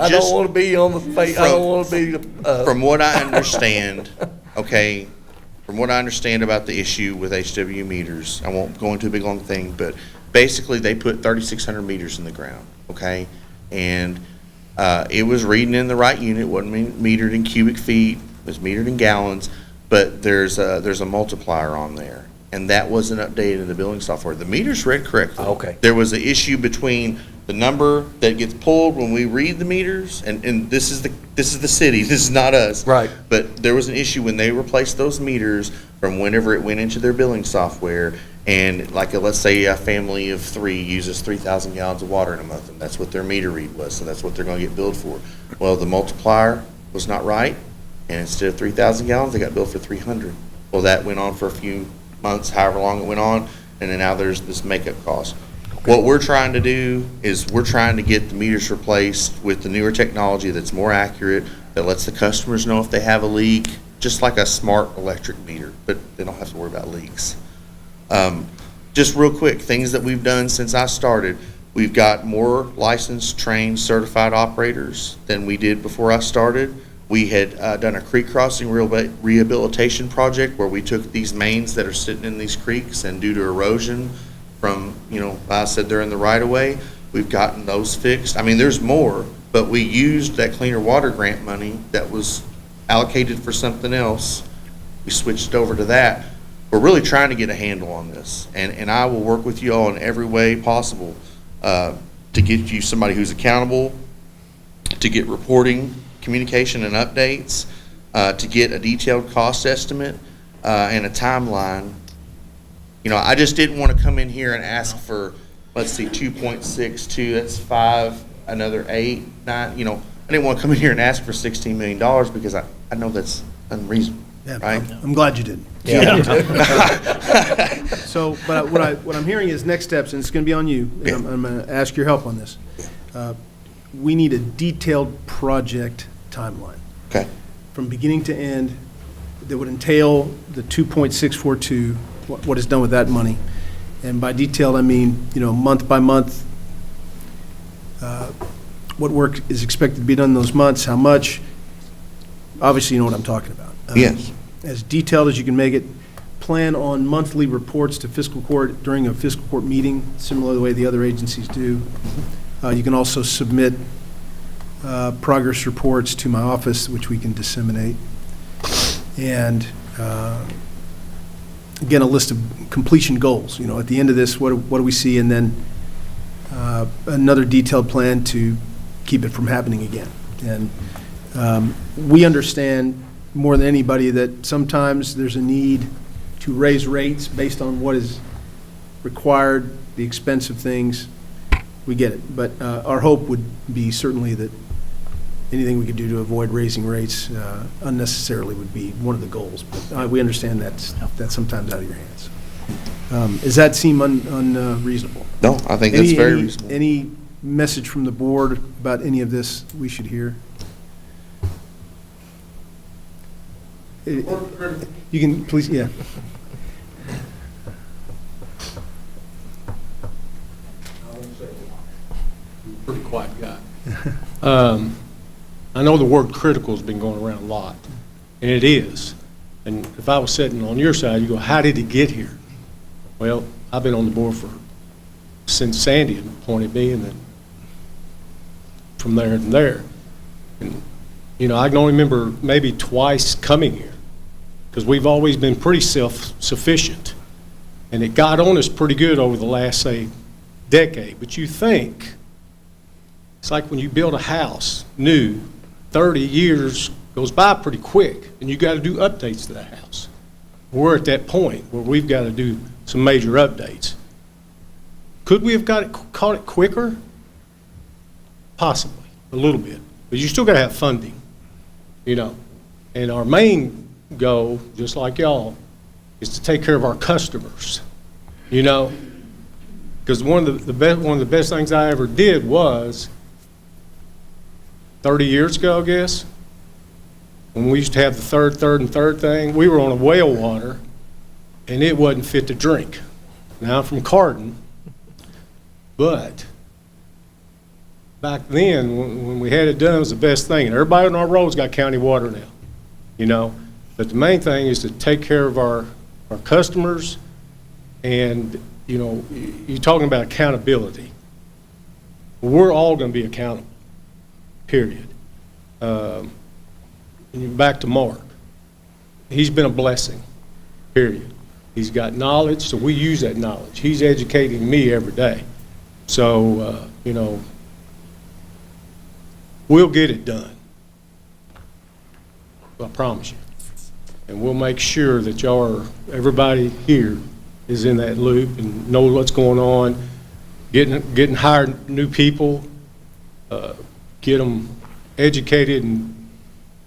don't want to be on the face, I don't want to be. From what I understand, from what I understand about the issue with HW meters, I won't go into a big long thing, but basically they put 3,600 meters in the ground, okay? And it was reading in the right unit, wasn't metered in cubic feet, it was metered in gallons, but there's a multiplier on there. And that wasn't updated in the billing software. The meters read correctly. Okay. There was an issue between the number that gets pulled when we read the meters, and this is the city, this is not us. Right. But there was an issue when they replaced those meters from whenever it went into their billing software, and let's say a family of 3 uses 3,000 gallons of water in a month, and that's what their meter read was, so that's what they're going to get billed for. Well, the multiplier was not right, and instead of 3,000 gallons, they got billed for 300. Well, that went on for a few months, however long it went on, and then now there's this makeup cost. What we're trying to do is we're trying to get the meters replaced with the newer technology that's more accurate, that lets the customers know if they have a leak, just like a smart electric meter, but they don't have to worry about leaks. Just real quick, things that we've done since I started. We've got more licensed, trained, certified operators than we did before I started. We had done a creek crossing rehabilitation project where we took these mains that are sitting in these creeks, and due to erosion from, I said they're in the right of way, we've gotten those fixed. I mean, there's more, but we used that cleaner water grant money that was allocated for something else. We switched over to that. We're really trying to get a handle on this, and I will work with you all in every way possible to get you somebody who's accountable, to get reporting, communication, and updates, to get a detailed cost estimate and a timeline. I just didn't want to come in here and ask for, let's see, 2.62, that's 5, another 8, 9, I didn't want to come in here and ask for $16 million because I know that's unreasonable, right? I'm glad you did. Yeah. So, but what I'm hearing is next steps, and it's going to be on you. And I'm going to ask your help on this. We need a detailed project timeline. Okay. From beginning to end, that would entail the 2.642, what is done with that money. And by detailed, I mean, month by month, what work is expected to be done in those months, how much. Obviously, you know what I'm talking about. Yes. As detailed as you can make it, plan on monthly reports to fiscal court during a fiscal court meeting, similar to the way the other agencies do. You can also submit progress reports to my office, which we can disseminate. And again, a list of completion goals. At the end of this, what do we see? And then another detailed plan to keep it from happening again. And we understand more than anybody that sometimes there's a need to raise rates based on what is required, the expense of things. We get it. But our hope would be certainly that anything we could do to avoid raising rates unnecessarily would be one of the goals. But we understand that's sometimes out of your hands. Does that seem unreasonable? No, I think that's very reasonable. Any message from the board about any of this we should hear? You can, please, yeah. Pretty quiet guy. I know the word critical has been going around a lot, and it is. And if I was sitting on your side, you go, how did it get here? Well, I've been on the board since Sandy appointed me, and then from there and there. And, I can only remember maybe twice coming here, because we've always been pretty self-sufficient. And it got on us pretty good over the last, say, decade. But you think, it's like when you build a house new, 30 years goes by pretty quick, and you got to do updates to that house. We're at that point where we've got to do some major updates. Could we have caught it quicker? Possibly, a little bit. But you still got to have funding, And our main goal, just like y'all, is to take care of our customers, Because one of the best things I ever did was 30 years ago, I guess, when we used to have the third thing, we were on a well water, and it wasn't fit to drink. Now I'm from Cardin, but back then, when we had it done, it was the best thing. And everybody on our roads got county water now, But the main thing is to take care of our customers, and, you're talking about accountability. We're all going to be accountable. Period. And back to Mark. He's been a blessing, period. He's got knowledge, so we use that knowledge. He's educating me every day. So, we'll get it done. I promise you. And we'll make sure that everybody here is in that loop and know what's going on, getting hired new people, get them educated and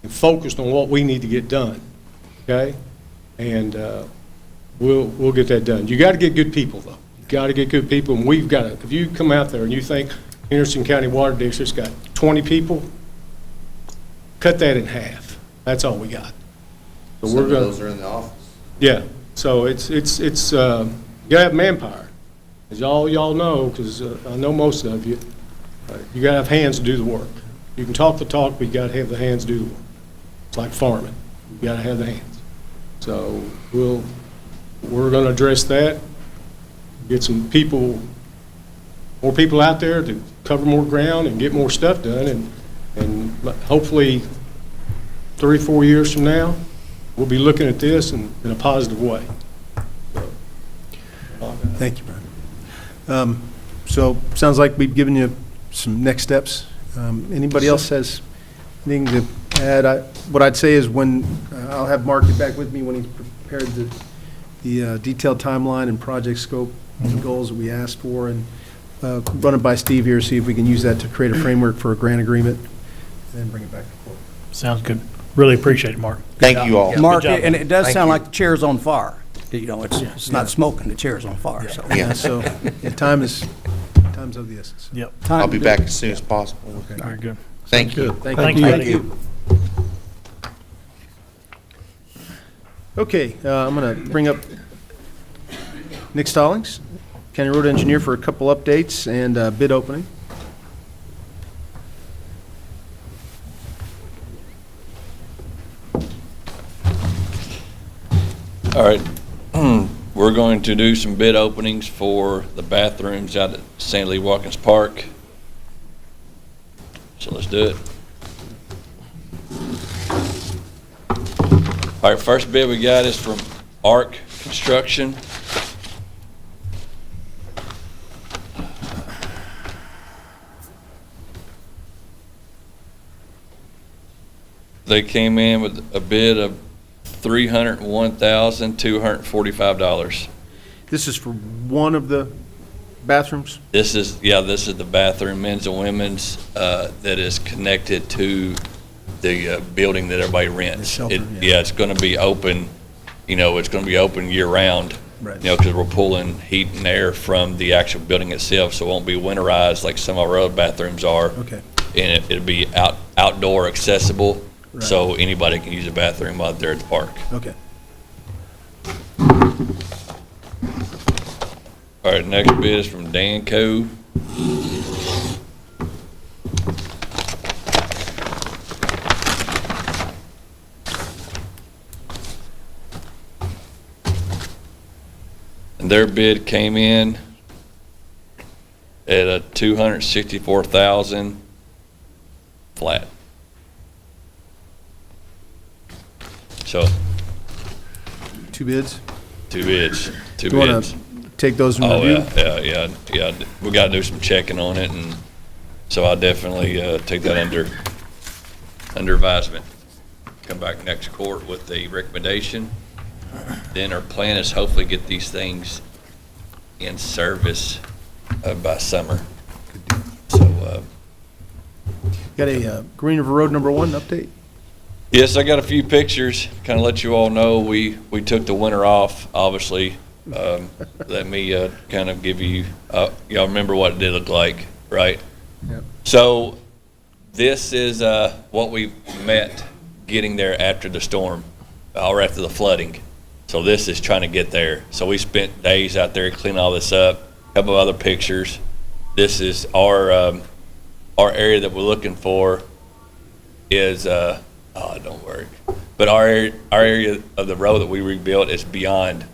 focused on what we need to get done, okay? And we'll get that done. You got to get good people, though. You got to get good people, and we've got to. If you come out there and you think Henderson County Water District's got 20 people, cut that in half. That's all we got. So Some of those are in the office. Yeah. So it's you got to have manpower, as y'all know, because I know most of you. You got to have hands to do the work. You can talk the talk, but you got to have the hands do the work. It's like farming. You got to have the hands. So we're going to address that. Get some more people out there to cover more ground and get more stuff done, and hopefully 3 or 4 years from now, we'll be looking at this in a positive way. Thank you, Brian. So sounds like we've given you some next steps. Anybody else has anything to add? What I'd say is when I'll have Mark get back with me when he's prepared the detailed timeline and project scope and goals that we asked for, and run it by Steve here, see if we can use that to create a framework for a grant agreement, and then bring it back to court. Sounds good. Really appreciate it, Mark. Thank you all. Mark, Good job. and it does Thank sound you. like the chair's on fire. It's not smoking, the chair's on fire, so. Yeah. So time's of the essence. Yep. I'll be back as soon as possible. Okay. Very good. Thank you. Thank you. Thank you. Okay, I'm going to bring up Nick Stallings, County Road Engineer, for a couple updates and bid opening. All right. We're going to do some bid openings for the bathrooms out at St. Lee Watkins Park. So let's do it. All right, first bid we got is from Arc Construction. They came in with a bid of $301,245. This is for one of the bathrooms? This is the bathroom, men's and women's, that is connected to the building that everybody rents. The shelter, It's going to be open, it's going to be open year-round. Right. Because we're pulling heat and air from the actual building itself, so it won't be winterized like some of our other bathrooms are. Okay. And it'll be outdoor accessible, Right. so anybody can use a bathroom out there at the park. Okay. All right, next bid is from Danco. And their bid came in at a $264,000 flat. So, Two bids? two bids. Do you want to take those in Oh, review? yeah. We got to do some checking on it, and so I'll definitely take that under advisement. Come back next court with a recommendation. Then our plan is hopefully get these things in service by summer. So, Got a Green River Road #1 update? yes, I got a few pictures, kind of let you all know, we took the winter off, obviously. Let me kind of give you, y'all remember what it did look like, right? Yep. So this is what we met getting there after the storm, or after the flooding. So this is trying to get there. So we spent days out there cleaning all this up. A couple of other pictures. This is our area that we're looking for is, don't worry. But our area of the road that we rebuilt is beyond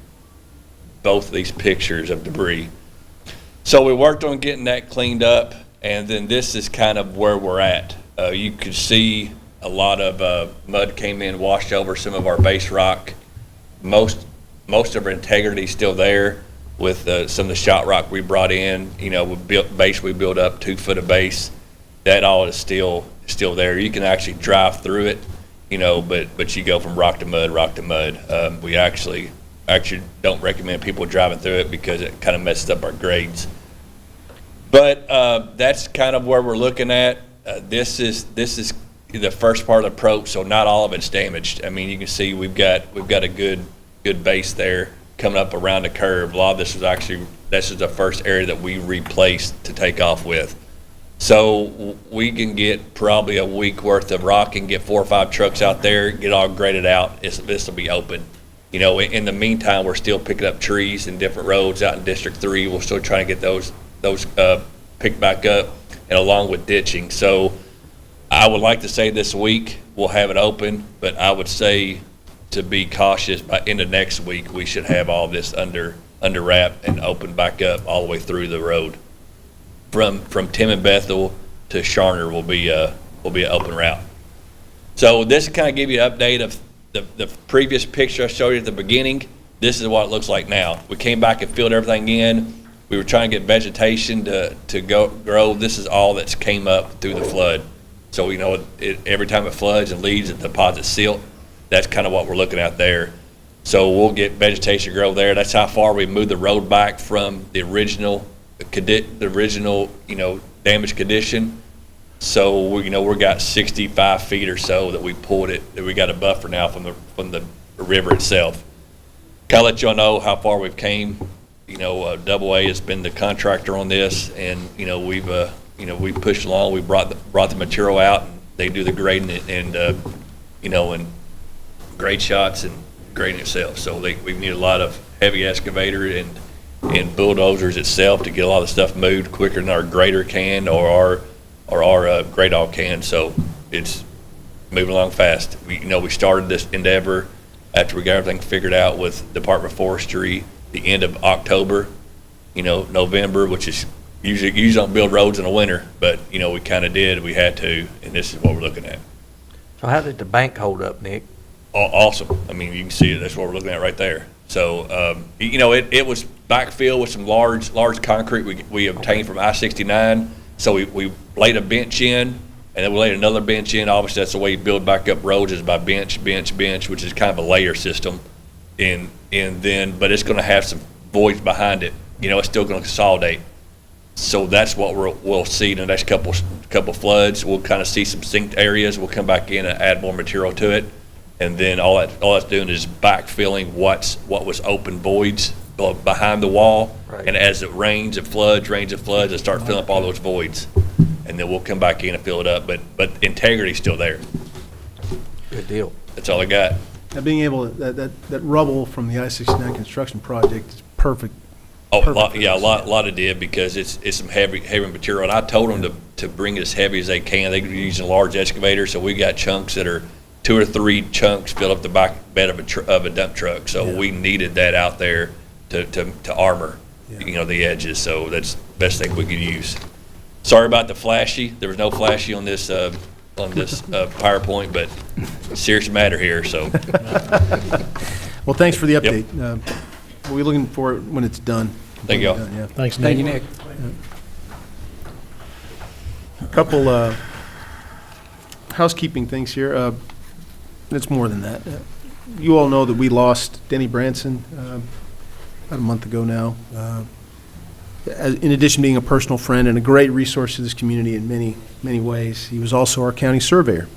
both of these pictures of debris. So we worked on getting that cleaned up, and then this is kind of where we're at. You could see a lot of mud came in, washed over some of our base rock. Most of our integrity is still there with some of the shot rock we brought in. We built up 2 foot of base. That all is still there. You can actually drive through it, but you go from rock to mud. We actually don't recommend people driving through it because it kind of messes up our grades. But that's kind of where we're looking at. This is the first part of the approach, so not all of it's damaged. I mean, you can see we've got a good base there coming up around the curve. A lot of this is the first area that we replaced to take off with. So we can get probably a week worth of rock and get 4 or 5 trucks out there, get all graded out. This will be open. In the meantime, we're still picking up trees in different roads out in District 3. We're still trying to get those picked back up, and along with ditching. So I would like to say this week we'll have it open, but I would say to be cautious, by end of next week we should have all this under wrap and open back up all the way through the road. From Tim and Bethel to Sharner will be an open route. So this kind of give you an update of the previous picture I showed you at the beginning. This is what it looks like now. We came back and filled everything in. We were trying to get vegetation to grow. This is all that's came up through the flood. So every time it floods and leaves, it deposits silt. That's kind of what we're looking at there. So we'll get vegetation grow there. That's how far we moved the road back from the original damaged condition. So we got 65 feet or so that we pulled it, that we got a buffer now from the river itself. Kind of let y'all know how far we've came. Double A has been the contractor on this, and we pushed along. We brought the material out, and they do the grading and grade shots and grading itself. So we need a lot of heavy excavator and bulldozers itself to get a lot of stuff moved quicker than our grader can or our grade all can. So it's moving along fast. We started this endeavor after we got everything figured out with Department of Forestry, the end of October, November, which is usually don't build roads in the winter, but, we kind of did, we had to, and this is what we're looking at. So how did the bank hold up, Nick? Awesome. I mean, you can see it, that's what we're looking at right there. So, it was backfilled with some large concrete we obtained from I-69. So we laid a bench in, and then we laid another bench in. Obviously, that's the way you build back up roads, is by bench, which is kind of a layer system. And then, but it's going to have some voids behind it. It's still going to consolidate. So that's what we'll see in the next couple floods. We'll kind of see some sinked areas. We'll come back in and add more material to it. And then all that's doing is backfilling what was open voids behind the wall. Right. And as it rains and floods, it start filling up all those voids. And then we'll come back in and fill it up. But integrity's still there. Good deal. That's all I got. Now, being able, that rubble from the I-69 construction project is perfect. Oh, Perfect for a this. lot of did, because it's some heavy material. And I told them to bring it as heavy as they can. They're using a large excavator, so we got chunks that are 2 or 3 chunks fill up the back bed of a dump truck. So we needed that out there to armor, the edges. So that's the best thing we could use. Sorry about the flashy. There was no flashy on this PowerPoint, but serious matter here. So Well, thanks for the update. We'll be looking for it when it's done. Thank you all. Yeah. Thanks, Nick. Thank you, Nick. A couple housekeeping things here. It's more than that. You all know that we lost Denny Branson about a month ago now. In addition to being a personal friend and a great resource to this community in many ways, he was also our county surveyor,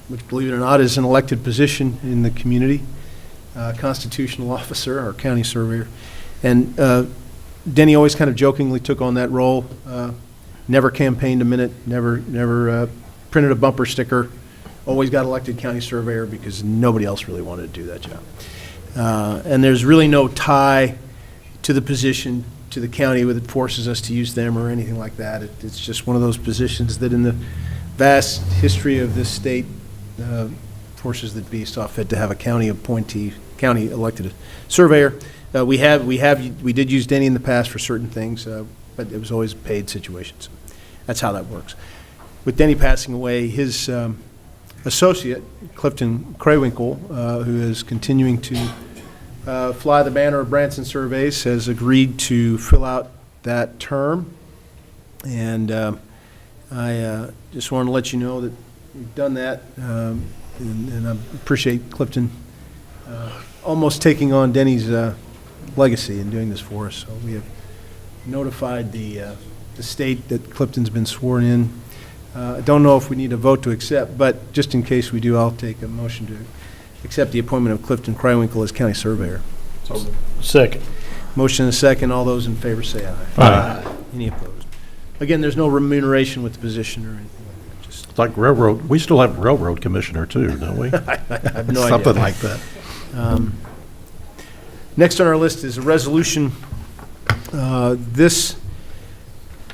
which, believe it or not, is an elected position in the community. Constitutional officer, our county surveyor. And Denny always kind of jokingly took on that role, never campaigned a minute, never printed a bumper sticker, always got elected county surveyor because nobody else really wanted to do that job. And there's really no tie to the position, to the county, that forces us to use them or anything like that. It's just one of those positions that in the vast history of this state, forces that be saw fit to have a county appointee, county elected surveyor. We did use Denny in the past for certain things, but it was always paid situations. That's how that works. With Denny passing away, his associate, Clifton Craywinkle, who is continuing to fly the banner of Branson Surveys, has agreed to fill out that term. And I just wanted to let you know that we've done that. And I appreciate Clifton almost taking on Denny's legacy and doing this for us. So we have notified the state that Clifton's been sworn in. I don't know if we need a vote to accept, but just in case we do, I'll take a motion to accept the appointment of Clifton Craywinkle as county surveyor. Second. Motion and a second. All those in favor say aye. Aye. Any opposed? Again, there's no remuneration with the position or anything. It's like railroad, we still have railroad commissioner too, don't we? I have no idea. Something like that. Next on our list is a resolution. This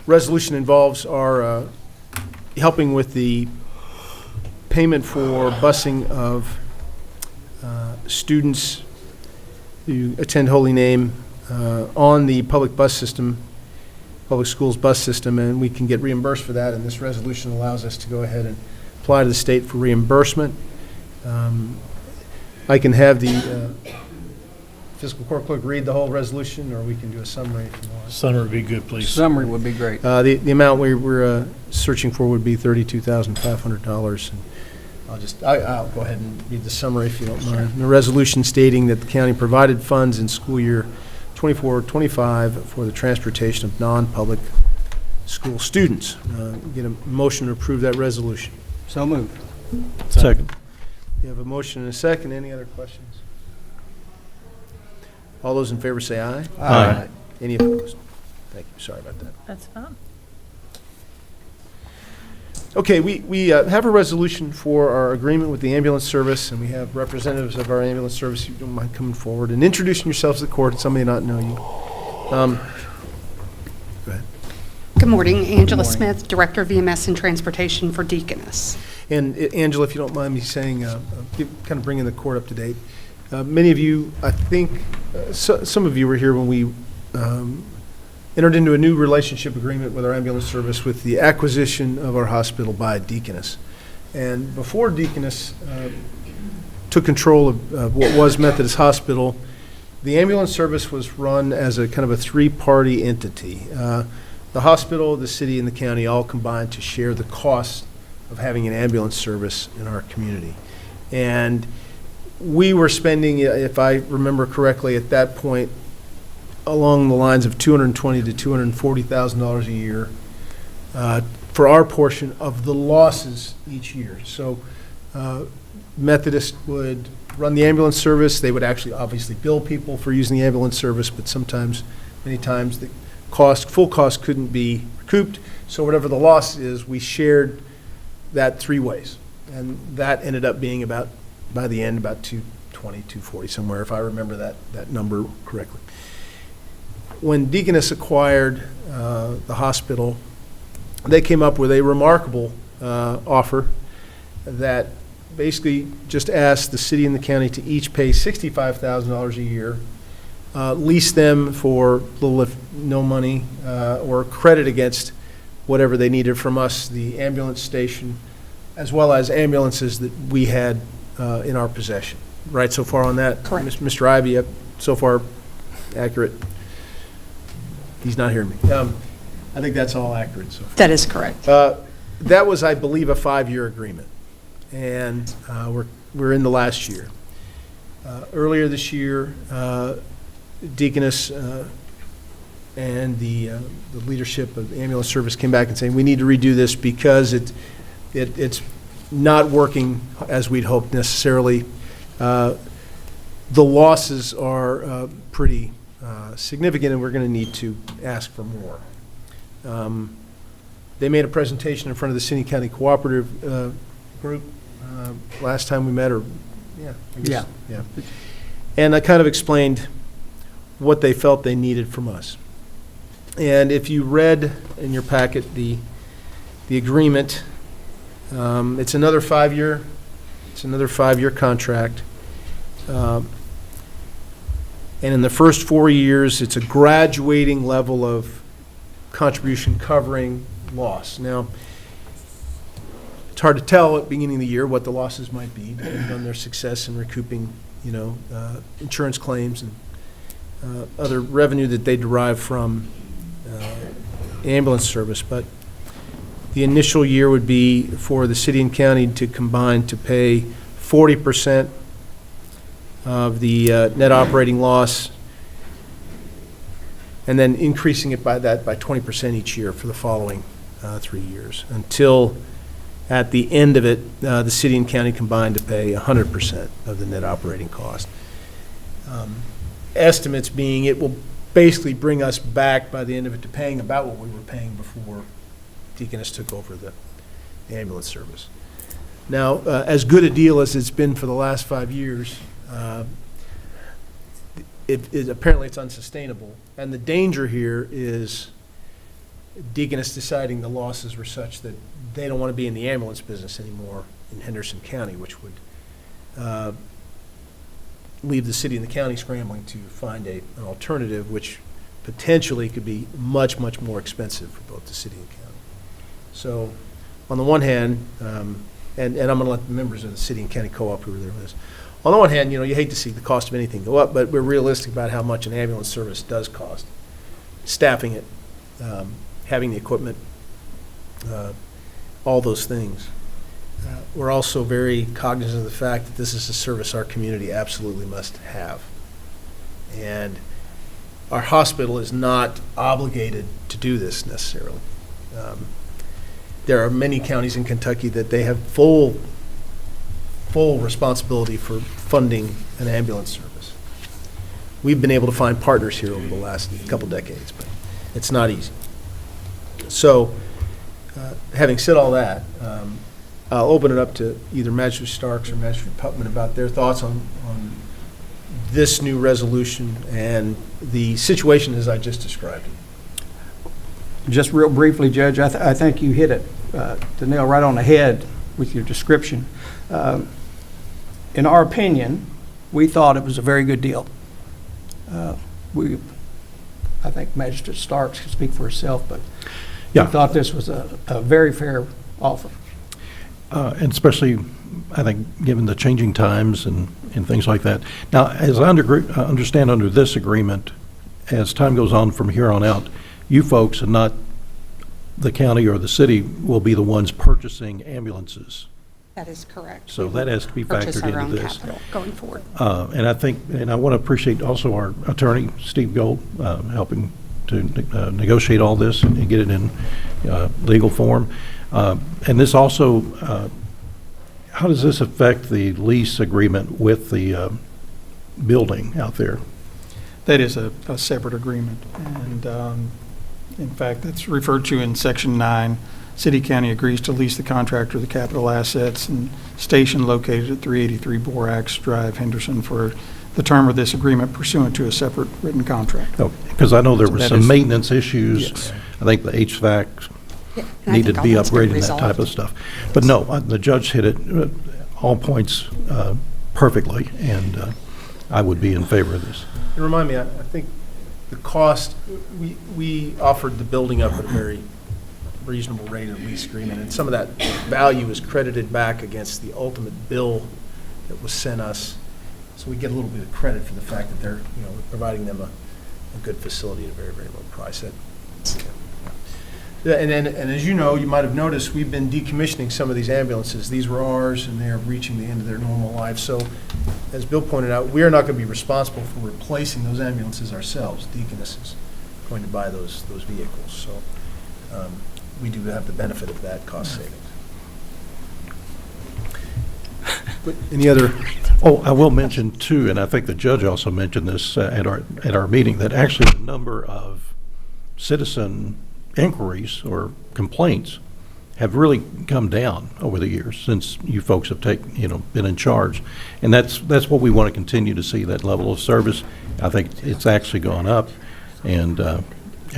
resolution involves our helping with the payment for busing of students who attend Holy Name on the public bus system, public schools bus system, and we can get reimbursed for that, and this resolution allows us to go ahead and apply to the state for reimbursement. I can have the fiscal court clerk read the whole resolution, or we can do a summary if you want. Summary would be good, please. Summary would be great. The amount we're searching for would be $32,500, and I'll go ahead and read the summary if you don't mind. The resolution stating that the county provided funds in school year 24-25 for the transportation of non-public school students. Get a motion to approve that resolution. So moved. Second. You have a motion and a second. Any other questions? All those in favor say aye. Aye. Any opposed? Thank you. Sorry about that. That's fine. Okay, we have a resolution for our agreement with the ambulance service, and we have representatives of our ambulance service who don't mind coming forward and introducing yourselves to the court. Some may not know you. Go ahead. Good morning, Angela Smith, Director of EMS and Transportation for Deaconess. And Angela, if you don't mind me saying, kind of bringing the court up to date, many of you, I think, some of you were here when we entered into a new relationship agreement with our ambulance service with the acquisition of our hospital by Deaconess. And before Deaconess took control of what was Methodist Hospital, the ambulance service was run as a kind of a three-party entity. The hospital, the city, and the county all combined to share the cost of having an ambulance service in our community. And we were spending, if I remember correctly, at that point, along the lines of $220,000 to $240,000 a year for our portion of the losses each year. So Methodist would run the ambulance service. They would actually obviously bill people for using the ambulance service, but sometimes, many times, the full cost couldn't be recouped. So whatever the loss is, we shared that three ways. And that ended up being about, by the end, about $220,000, $240,000 somewhere, if I remember that number correctly. When Deaconess acquired the hospital, they came up with a remarkable offer that basically just asked the city and the county to each pay $65,000 a year, lease them for little if no money, or credit against whatever they needed from us, the ambulance station, as well as ambulances that we had in our possession. Right so far on that? Correct. Mr. Ivy, so far accurate? He's not hearing me. I think that's all accurate so far. That is correct. That was, I believe, a 5-year agreement, and we're in the last year. Earlier this year, Deaconess and the leadership of the ambulance service came back and saying, we need to redo this because it's not working as we'd hoped necessarily. The losses are pretty significant, and we're going to need to ask for more. They made a presentation in front of the City County Cooperative Group last time we met, or yeah. And I kind of explained what they felt they needed from us. And if you read in your packet the agreement, it's another 5-year. It's another 5-year contract. And in the first 4 years, it's a graduating level of contribution covering loss. Now, it's hard to tell at the beginning of the year what the losses might be, depending on their success in recouping, insurance claims and other revenue that they derive from the ambulance service. But the initial year would be for the city and county to combine to pay 40% of the net operating loss, and then increasing it by 20% each year for the following 3 years, until at the end of it, the city and county combined to pay 100% of the net operating cost. Estimates being it will basically bring us back by the end of it to paying about what we were paying before Deaconess took over the ambulance service. Now, as good a deal as it's been for the last 5 years, apparently it's unsustainable. And the danger here is Deaconess deciding the losses were such that they don't want to be in the ambulance business anymore in Henderson County, which would leave the city and the county scrambling to find an alternative, which potentially could be much, much more expensive for both the city and county. So on the one hand, and I'm going to let the members of the city and county co-op who were there with us, on the one hand, you hate to see the cost of anything go up, but we're realistic about how much an ambulance service does cost. Staffing it, having the equipment, all those things. We're also very cognizant of the fact that this is a service our community absolutely must have. And our hospital is not obligated to do this necessarily. There are many counties in Kentucky that they have full responsibility for funding an ambulance service. We've been able to find partners here over the last couple decades, but it's not easy. So, having said all that, I'll open it up to either Magistrate Starks or Magistrate Putman about their thoughts on this new resolution and the situation as I just described it. Just real briefly, Judge, I think you hit it, the nail right on the head with your description. In our opinion, we thought it was a very good deal. I think Magistrate Starks can speak for herself, but we Yeah. thought this was a very fair offer. And especially, I think, given the changing times and things like that. Now, as I understand under this agreement, as time goes on from here on out, you folks and not the county or the city will be the ones purchasing ambulances. That is correct. So that has to be Purchase factored our own into this. capital going forward. And I think, and I want to appreciate also our attorney, Steve Gold, helping to negotiate all this and get it in legal form. And this also, how does this affect the lease agreement with the building out there? That is a separate agreement. And in fact, that's referred to in Section 9. City County agrees to lease the contractor the capital assets and station located at 383 Borax Drive, Henderson, for the term of this agreement pursuant to a separate written contract. Oh, because I know there So were that some is- maintenance issues. Yes. I think the HVAC Yeah, and I needed think to all be that's been upgraded and that type of resolved. stuff. But no, the judge hit it, all points perfectly, and I would be in favor of this. And remind me, I think the cost, we offered the building up at a very reasonable rate of lease agreement, and some of that value is credited back against the ultimate bill that was sent us. So we get a little bit of credit for the fact that they're, we're providing them a good facility at a very, very low price. And as you know, you might have noticed, we've been decommissioning some of these ambulances. These were ours, and they are reaching the end of their normal life. So, as Bill pointed out, we are not going to be responsible for replacing those ambulances ourselves. Deaconess is going to buy those vehicles. So, we do have the benefit of that cost savings. But any other? Oh, I will mention too, and I think the judge also mentioned this at our meeting, that actually the number of citizen inquiries or complaints have really come down over the years since you folks have been in charge. And that's what we want to continue to see, that level of service. I think it's actually gone up, and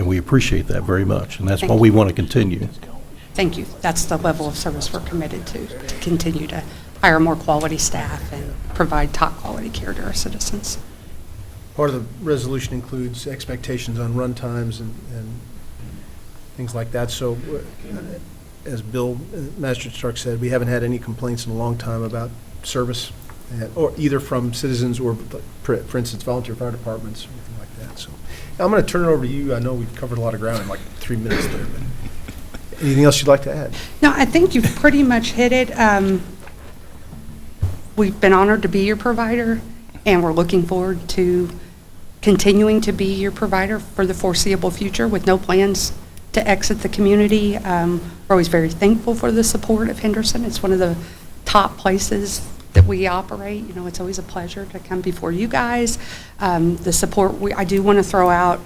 we appreciate that very much. And that's what we want to continue. Thank you. That's the level of service we're committed to continue to hire more quality staff and provide top-quality care to our citizens. Part of the resolution includes expectations on run times and things like that. So, as Bill, Magistrate Stark said, we haven't had any complaints in a long time about service, or either from citizens or, for instance, volunteer fire departments or anything like that. So, I'm going to turn it over to you. I know we've covered a lot of ground in like 3 minutes there, but anything else you'd like to add? No, I think you've pretty much hit it. We've been honored to be your provider, and we're looking forward to continuing to be your provider for the foreseeable future with no plans to exit the community. We're always very thankful for the support of Henderson. It's one of the top places that we operate. It's always a pleasure to come before you guys. The support, I do want to throw out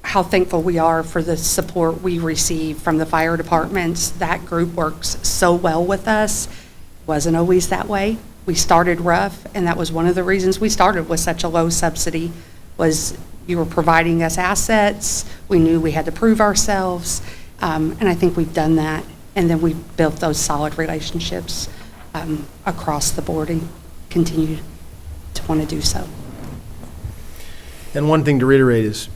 how thankful we are for the support we receive from the fire departments. That group works so well with us. Wasn't always that way. We started rough, and that was one of the reasons we started with such a low subsidy, was you were providing us assets. We knew we had to prove ourselves, and I think we've done that. And then we've built those solid relationships across the board and continue to want to do so. And one thing to reiterate is,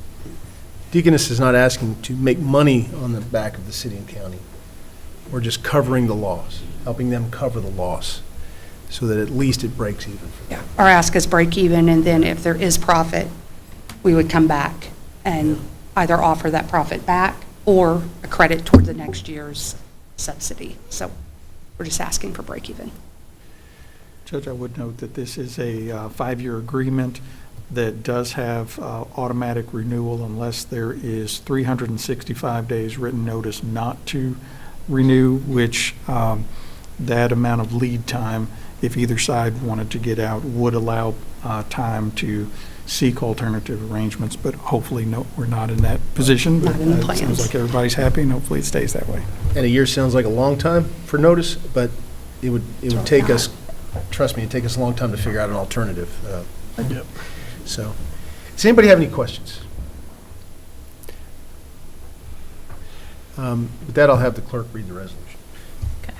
Deaconess is not asking to make money on the back of the city and county. We're just covering the loss, helping them cover the loss, so that at least it breaks even. Yeah. Our ask is break even, and then if there is profit, we would come back and either offer that profit back or a credit toward the next year's subsidy. So we're just asking for break even. Judge, I would note that this is a 5-year agreement that does have automatic renewal unless there is 365 days written notice not to renew, which that amount of lead time, if either side wanted to get out, would allow time to seek alternative arrangements, but hopefully, no, we're not in that position. Not in the It plans. sounds like everybody's happy, and hopefully it stays that way. And a year sounds like a long time for notice, but it would take us, trust me, it'd take us a long time to figure out an alternative. So, does anybody have any questions? With that, I'll have the clerk read the resolution. Okay.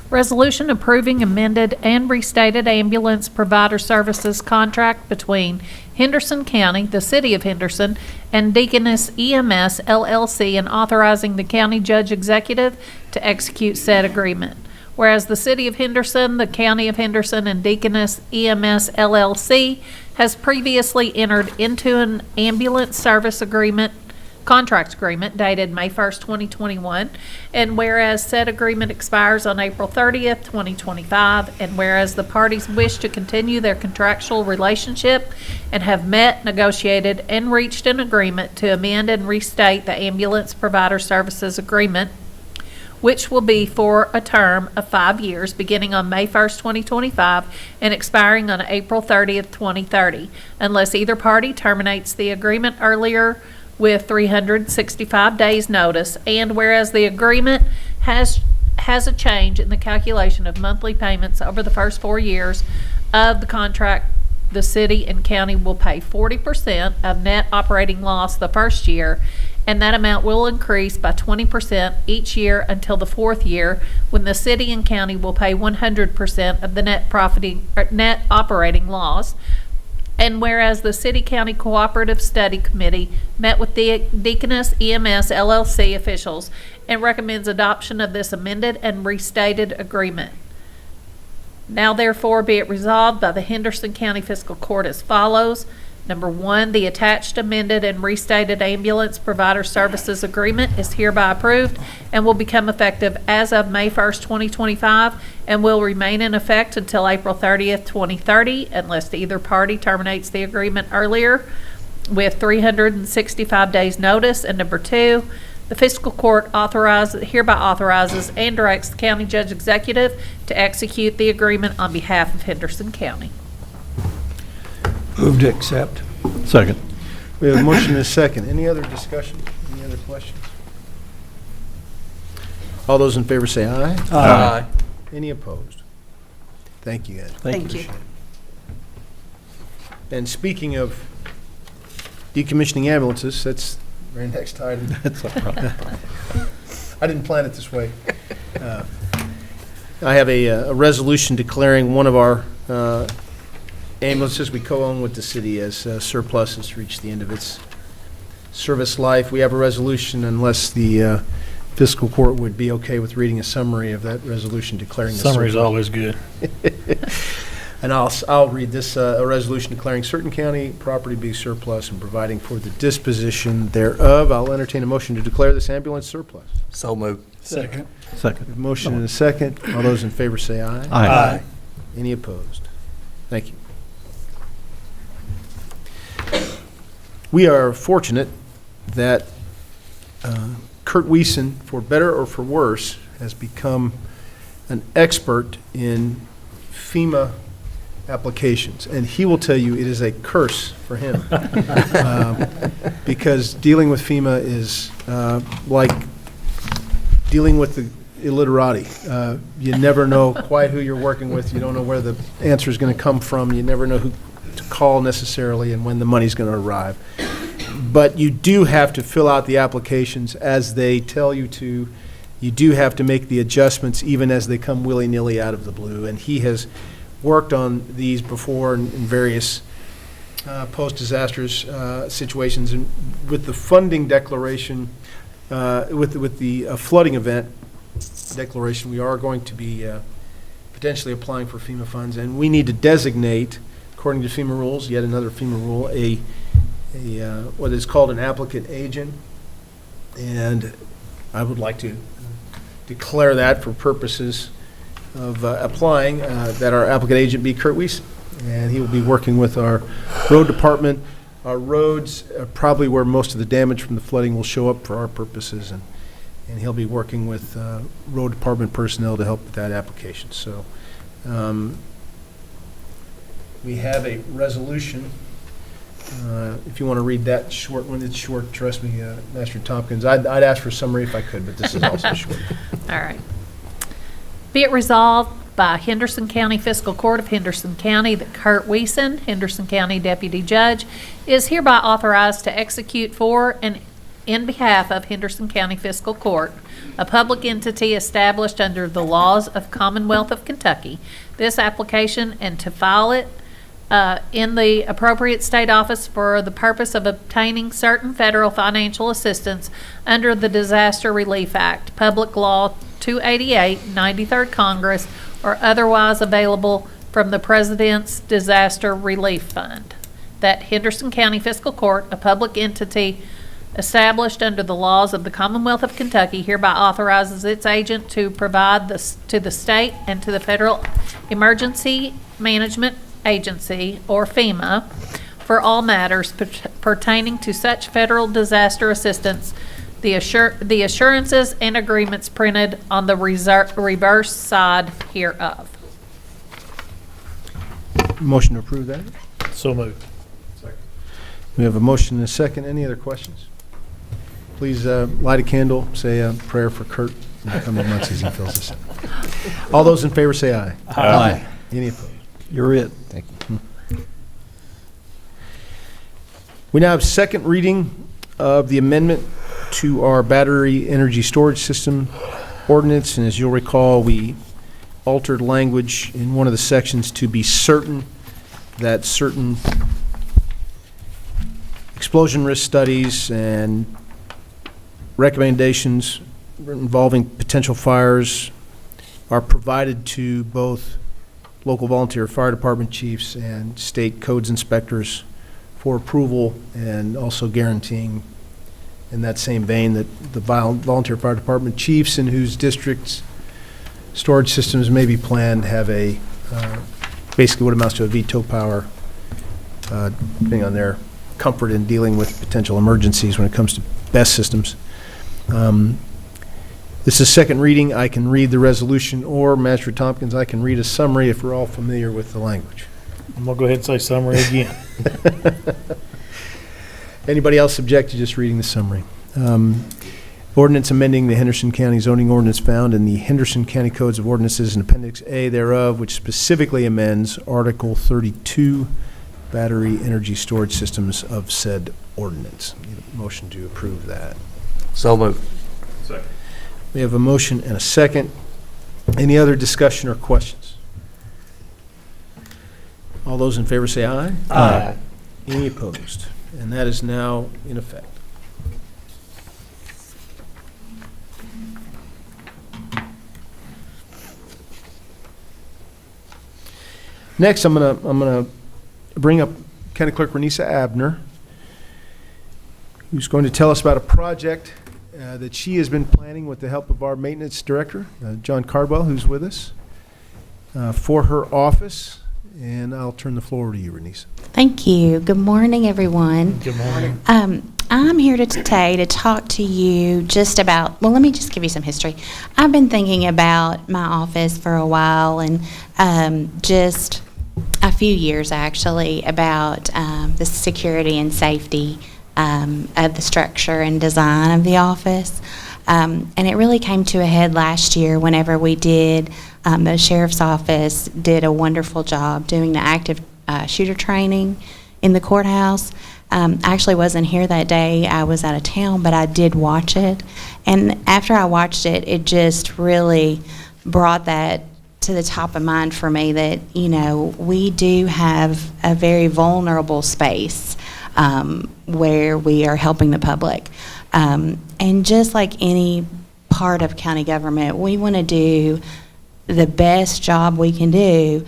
Resolution approving amended and restated ambulance provider services contract between Henderson County, the City of Henderson, and Deaconess EMS LLC, and authorizing the county judge executive to execute said agreement. Whereas the City of Henderson, the County of Henderson, and Deaconess EMS LLC has previously entered into an ambulance service agreement, contract agreement dated May 1st, 2021, and whereas said agreement expires on April 30th, 2025, and whereas the parties wish to continue their contractual relationship and have met, negotiated, and reached an agreement to amend and restate the ambulance provider services agreement, which will be for a term of 5 years, beginning on May 1st, 2025, and expiring on April 30th, 2030, unless either party terminates the agreement earlier with 365 days' notice, and whereas the agreement has a change in the calculation of monthly payments over the first 4 years of the contract, the city and county will pay 40% of net operating loss the first year, and that amount will increase by 20% each year until the 4th year, when the city and county will pay 100% of the net operating loss. And whereas the City-County Cooperative Study Committee met with the Deaconess EMS LLC officials and recommends adoption of this amended and restated agreement. Now therefore be it resolved by the Henderson County Fiscal Court as follows. Number 1, the attached amended and restated ambulance provider services agreement is hereby approved and will become effective as of May 1st, 2025, and will remain in effect until April 30th, 2030, unless either party terminates the agreement earlier with 365 days notice. And number 2, the fiscal court hereby authorizes and directs the county judge executive to execute the agreement on behalf of Henderson County. Move to accept. Second. We have a motion and a second. Any other discussion? Any other questions? All those in favor say aye. Aye. Any opposed? Thank you, guys. Thank you. And speaking of decommissioning ambulances, that's very next item. That's all right. I didn't plan it this way. I have a resolution declaring one of our ambulances we co-own with the city as surplus has reached the end of its service life. We have a resolution, unless the fiscal court would be okay with reading a summary of that resolution declaring the Summary's surplus. always good. And I'll read this, a resolution declaring certain county property be surplus and providing for the disposition thereof. I'll entertain a motion to declare this ambulance surplus. So moved. Second. Second. Motion and a second. All those in favor say aye. Aye. Any opposed? Thank you. We are fortunate that Kurt Wiesen, for better or for worse, has become an expert in FEMA applications, and he will tell you it is a curse for him because dealing with FEMA is like dealing with the illiterati. You never know quite who you're working with. You don't know where the answer is going to come from. You never know who to call necessarily and when the money's going to arrive. But you do have to fill out the applications as they tell you to. You do have to make the adjustments even as they come willy-nilly out of the blue. And he has worked on these before in various post-disasters situations. And with the funding declaration, with the flooding event declaration, we are going to be potentially applying for FEMA funds. And we need to designate, according to FEMA rules, yet another FEMA rule, a what is called an applicant agent. And I would like to declare that for purposes of applying, that our applicant agent be Kurt Wiesen. And he will be working with our road department. Our roads are probably where most of the damage from the flooding will show up for our purposes. And he'll be working with road department personnel to help with that application. So we have a resolution. If you want to read that short one, it's short, trust me, Master Tompkins. I'd ask for a summary if I could, but this is also short. All right. Be it resolved by Henderson County Fiscal Court of Henderson County that Kurt Wiesen, Henderson County Deputy Judge, is hereby authorized to execute for and in behalf of Henderson County Fiscal Court, a public entity established under the laws of Commonwealth of Kentucky, this application and to file it in the appropriate state office for the purpose of obtaining certain federal financial assistance under the Disaster Relief Act, Public Law 288, 93rd Congress, or otherwise available from the President's Disaster Relief Fund. That Henderson County Fiscal Court, a public entity established under the laws of the Commonwealth of Kentucky, hereby authorizes its agent to provide to the state and to the Federal Emergency Management Agency, or FEMA, for all matters pertaining to such federal disaster assistance, the assurances and agreements printed on the reverse side hereof. Motion to approve that? So moved. We have a motion and a second. Any other questions? Please light a candle, say a prayer for Kurt in the coming months as he fills this in. All those in favor say aye. Aye. Any opposed? You're it. Thank you. We now have second reading of the amendment to our battery energy storage system ordinance, and as you'll recall, we altered language in one of the sections to be certain that certain explosion risk studies and recommendations involving potential fires are provided to both local volunteer fire department chiefs and state codes inspectors for approval, and also guaranteeing in that same vein that the volunteer fire department chiefs in whose districts storage systems may be planned have a basically what amounts to a veto power, depending on their comfort in dealing with potential emergencies when it comes to BESS systems. This is second reading. I can read the resolution, or Master Tompkins, I can read a summary if we're all familiar with the language. I'm going to go ahead and say summary again. Anybody else object to just reading the summary? Ordinance amending the Henderson County zoning ordinance found in the Henderson County Codes of Ordinances and Appendix A thereof, which specifically amends Article 32, battery energy storage systems of said ordinance. Need a motion to approve that. So moved. We have a motion and a second. Any other discussion or questions? All those in favor say aye. Aye. Any opposed? And that is now in effect. Next, I'm gonna bring up County Clerk Renisa Abner, who's going to tell us about a project that she has been planning with the help of our maintenance director, John Cardwell, who's with us, for her office. And I'll turn the floor to you, Renisa. Thank you. Good morning, everyone. Good morning. I'm here today to talk to you just about, well, let me just give you some history. I've been thinking about my office for a while, and just a few years actually, about the security and safety of the structure and design of the office. And it really came to a head last year whenever we did, the sheriff's office did a wonderful job doing the active shooter training in the courthouse. I actually wasn't here that day. I was out of town, but I did watch it. And after I watched it, it just really brought that to the top of mind for me that, you know, we do have a very vulnerable space where we are helping the public. And just like any part of county government, we want to do the best job we can do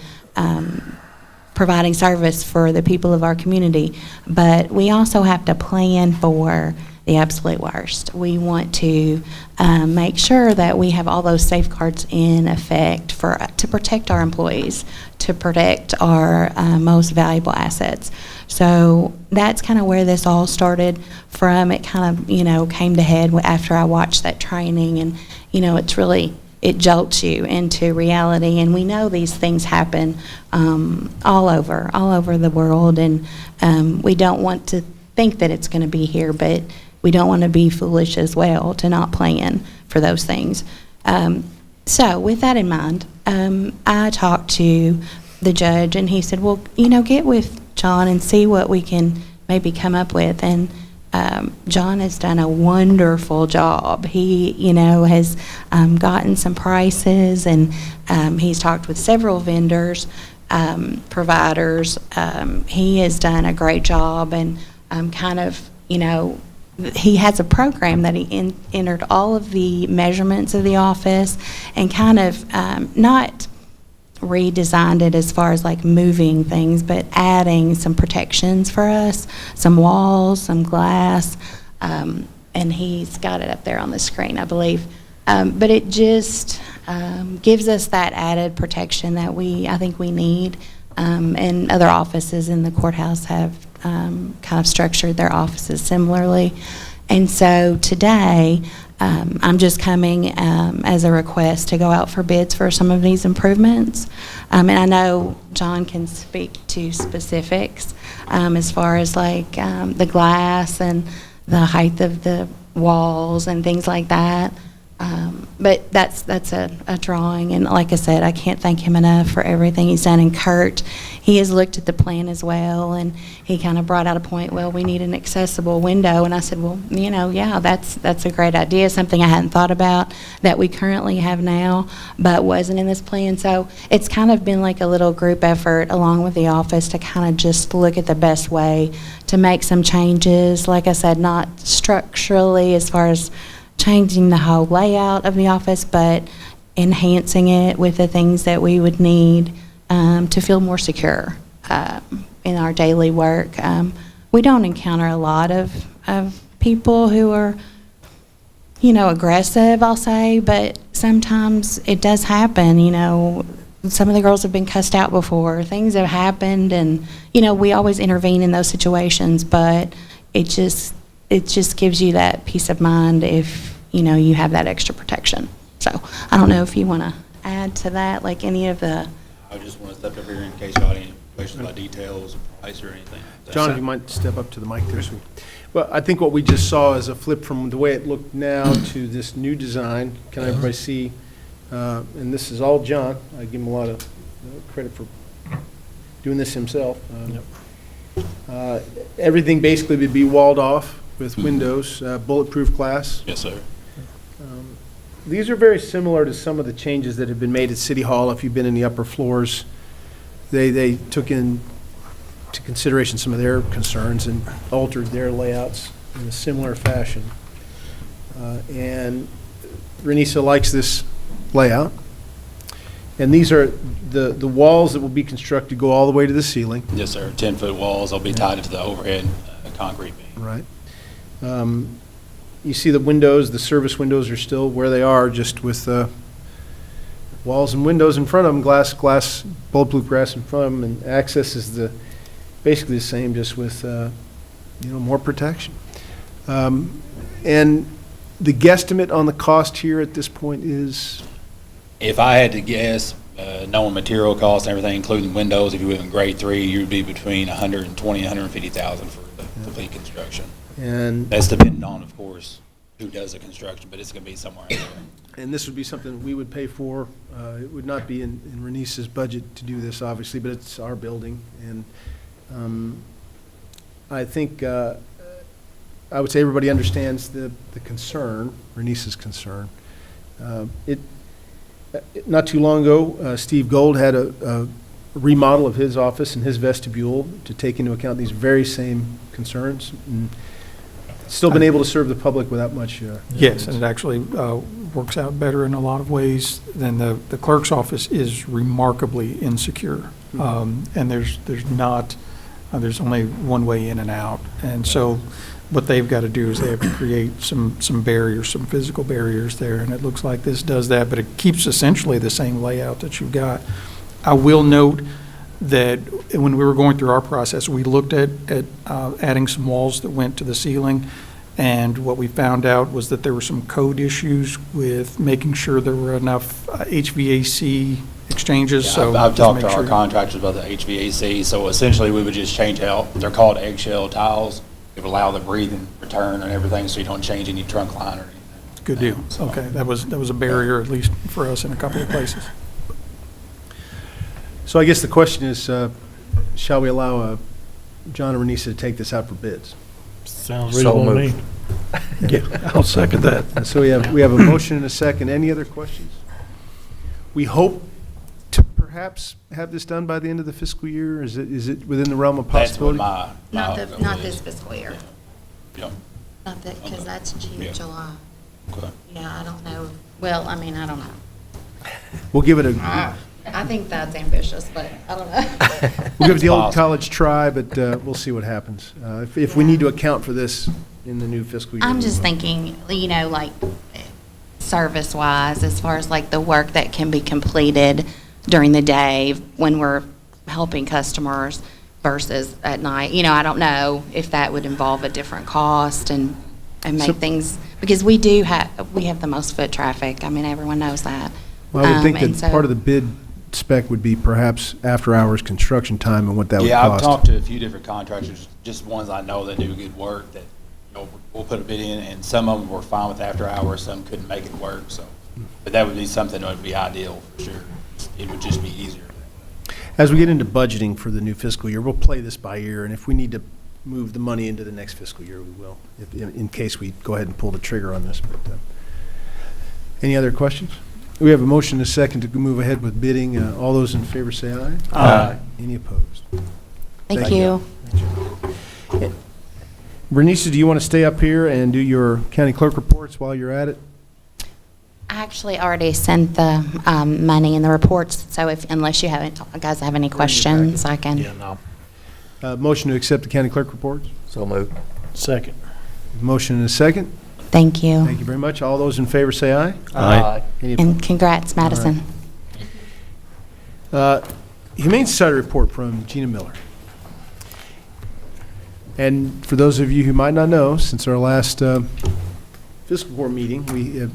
providing service for the people of our community. But we also have to plan for the absolute worst. We want to make sure that we have all those safeguards in effect to protect our employees, to protect our most valuable assets. So that's kind of where this all started from. It kind of, you know, came to head after I watched that training, and, you know, it jolts you into reality. And we know these things happen all over the world, and we don't want to think that it's going to be here, but we don't want to be foolish as well to not plan for those things. So with that in mind, I talked to the judge, and he said, well, you know, get with John and see what we can maybe come up with. And John has done a wonderful job. He, has gotten some prices, and he's talked with several vendors, providers. He has done a great job, and he has a program that he entered all of the measurements of the office and kind of not redesigned it as far as like moving things, but adding some protections for us, some walls, some glass, and he's got it up there on the screen, I believe. But it just gives us that added protection that I think we need, and other offices in the courthouse have kind of structured their offices similarly. And so today, I'm just coming as a request to go out for bids for some of these improvements. And I know John can speak to specifics as far as like the glass and the height of the walls and things like that. But that's a drawing, and like I said, I can't thank him enough for everything he's done. And Kurt, he has looked at the plan as well, and he kind of brought out a point, well, we need an accessible window, and I said, well, yeah, that's a great idea, something I hadn't thought about that we currently have now, but wasn't in this plan. So it's kind of been like a little group effort along with the office to kind of just look at the best way to make some changes, like I said, not structurally as far as changing the whole layout of the office, but enhancing it with the things that we would need to feel more secure in our daily work. We don't encounter a lot of people who are, aggressive, I'll say, but sometimes it does happen. Some of the girls have been cussed out before. Things have happened, and, we always intervene in those situations, but it just gives you that peace of mind if, you have that extra protection. So I don't know if you want to add to that, like any of the... I just want to step up here in case you had any questions about details or price or anything. John, if you might step up to the mic there. Well, I think what we just saw is a flip from the way it looked now to this new design. Can everybody see? And this is all John. I give him a lot of credit for doing this himself. Everything basically would be walled off with windows, bulletproof glass. Yes, sir. These are very similar to some of the changes that have been made at City Hall. If you've been in the upper floors, they took into consideration some of their concerns and altered their layouts in a similar fashion. And Renisa likes this layout. And these are the walls that will be constructed go all the way to the ceiling. Yes, sir. 10-foot walls. They'll be tied into the overhead concrete beam. Right. You see the windows, the service windows are still where they are, just with walls and windows in front of them, glass, bulletproof glass in front of them, and access is basically the same, just with more protection. And the guesstimate on the cost here at this point is? If I had to guess, knowing material costs and everything, including windows, if you went in grade 3, you'd be between $120,000 and $150,000 for the complete construction. And that's depending on, of course, who does the construction, but it's going to be somewhere in there. And this would be something we would pay for. It would not be in Renisa's budget to do this, obviously, but it's our building. And I think I would say everybody understands the concern, Renisa's concern. Not too long ago, Steve Gold had a remodel of his office and his vestibule to take into account these very same concerns. And still been able to serve the public without much. Yes, and it actually works out better in a lot of ways than the clerk's office is remarkably insecure. And there's only one way in and out. And so what they've got to do is they have to create some barriers, some physical barriers there, and it looks like this does that, but it keeps essentially the same layout that you've got. I will note that when we were going through our process, we looked at adding some walls that went to the ceiling, and what we found out was that there were some code issues with making sure there were enough HVAC exchanges. Yeah, so I've talked to our contractors about the HVAC, so essentially we would just change out, they're called eggshell tiles. It would allow the breathing return and everything, so you don't change any trunk line or anything. Good deal. So, okay, that was a barrier, at least for us, in a couple of places. So I guess the question is, shall we allow John and Renisa to take this out for bids? Sounds So reasonable to me. moved. Yeah, I'll second that. And so we have a motion and a second. Any other questions? We hope to perhaps have this done by the end of the fiscal year? Is it within the realm of That's what possibility? Not this fiscal year. Yeah. Not that, because that's Yeah. July. Okay. Yeah, I don't know. Well, I mean, I don't know. We'll give it a, I think that's ambitious, but I don't know. we'll give it the old possible. college try, but we'll see what happens. If we need to account for this in the new fiscal year. I'm we just will. thinking, like, service-wise, as far as like the work that can be completed during the day when we're helping customers versus at night. I don't know if that would involve a different cost and make So- things, because we have the most foot traffic. I mean, everyone knows that. Well, I would think and that so- part of the bid spec would be perhaps after-hours construction time and what that would Yeah, I've cost. talked to a few different contractors, just ones I know that do good work, that, we'll put a bid in, and some of them were fine with after hours, some couldn't make it work, so. But that would be something that would be ideal, for sure. It would just be easier. As we get into budgeting for the new fiscal year, we'll play this by ear, and if we need to move the money into the next fiscal year, we will, in case we go ahead and pull the trigger on this. But any other questions? We have a motion and a second to move ahead with bidding. All those in favor say aye. Aye. Any opposed? Thank you. Bernice, do you want to stay up here and do your county clerk reports while you're at it? I actually already sent the money and the reports, so unless you guys have any questions, I can. Yeah, no. Motion to accept the county clerk reports? So moved. Second. Motion and a second. Thank you. Thank you very much. All those in favor say aye. Aye. Any opposed? And congrats, Madison. Humane Society report from Gina Miller. And for those of you who might not know, since our last fiscal court meeting, we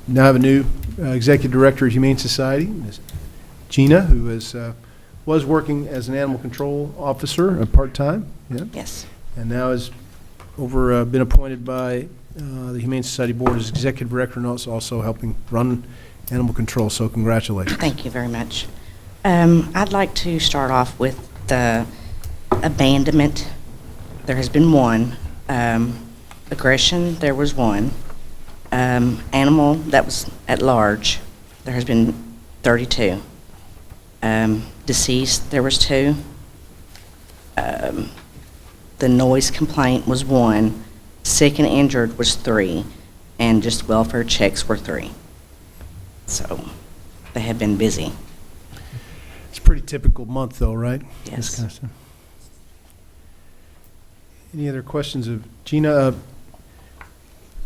now have a new executive director of Humane Society, Ms. Gina, who was working as an animal control officer, part-time, yeah, Yes. and now has been appointed by the Humane Society Board as executive director and also helping run animal control. So congratulations. Thank you very much. I'd like to start off with the abandonment. There has been one. Aggression, there was one. Animal that was at large, there has been 32. Deceased, there was 2. The noise complaint was 1. Sick and injured was 3. And just welfare checks were 3. So they have been busy. It's a pretty typical month, though, right? Yes. This kind of stuff. Any other questions of Gina?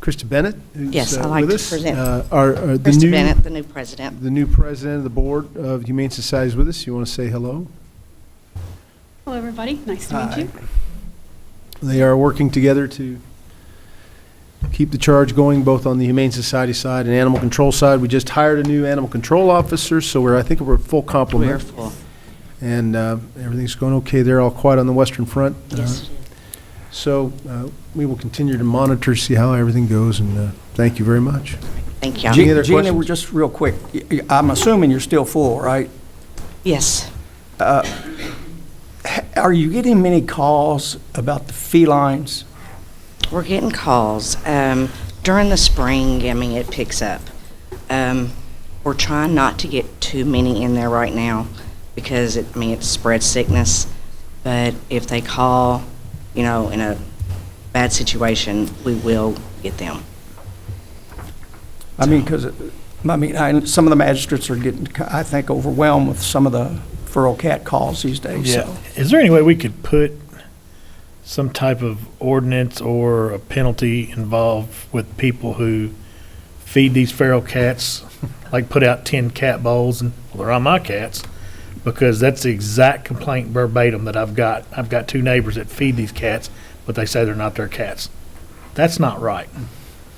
Krista Bennett, who's Yes, I'd like with to us. present The Krista Bennett, the new president. The new president of the Board of Humane Society is with us. You want to say hello? Hello, everybody. Nice to meet you. They are working together to keep the charge going, both on the Humane Society side and animal control side. We just hired a new animal control officer, so I think we're at full complement. We're full. And everything's going okay. They're all quiet on the Western Front. Yes. So we will continue to monitor, see how everything goes, and thank you very much. Thank you. Any other Gina, questions? we're just real quick. I'm assuming you're still full, right? Yes. Are you getting many calls about the felines? We're getting calls. During the spring, it picks up. We're trying not to get too many in there right now because it spreads sickness. But if they call, in a bad situation, we will get them. Because, some of the magistrates are getting, I think, overwhelmed with some of the feral cat calls these days. Yeah. So. Is there any way we could put some type of ordinance or a penalty involved with people who feed these feral cats, like put out 10 cat bowls and, well, they're on my cats? Because that's the exact complaint verbatim that I've got. I've got 2 neighbors that feed these cats, but they say they're not their cats. That's not right.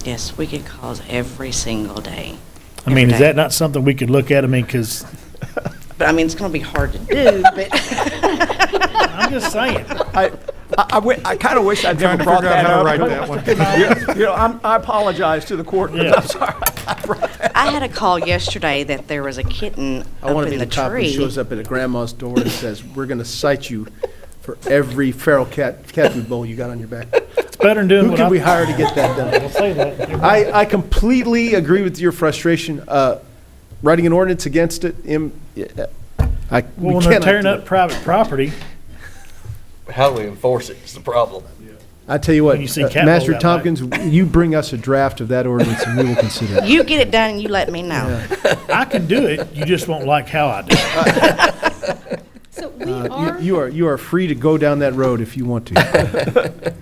Yes, we get calls every single day. I mean, Every is day. that not something we could look at? I mean, because But it's going to be hard to do, but. I'm just saying. I kind of wish I'd Trying never to brought figure out that how to up. write but- that one. I apologize to the court. Yeah. I'm sorry. I had a call yesterday that there was a kitten I want up to in be the the cop who tree. shows up at a grandma's door and says, "We're going to cite you for every feral cat food bowl you got on your back." better than doing Who what can I'm. we hire to get that done? I'll say that. I completely agree with your frustration. Writing an ordinance against it, we Well, when they're cannot tearing do up it. private property, How do we enforce it is the problem. I tell you what, You see cat Master balls out back. Tompkins, you bring us a draft of that ordinance and we will consider it. You get it done and you let me know. I can do it, you just won't like how I do it. So we are, You are free to go down that road if you want to.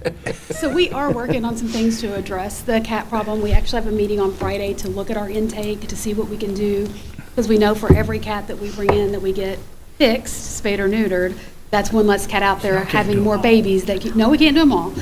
so we are working on some things to address the cat problem. We actually have a meeting on Friday to look at our intake, to see what we can do. Because we know for every cat that we bring in that we get fixed, spayed or neutered, that's one less cat out there having more babies that no, we can't do them all.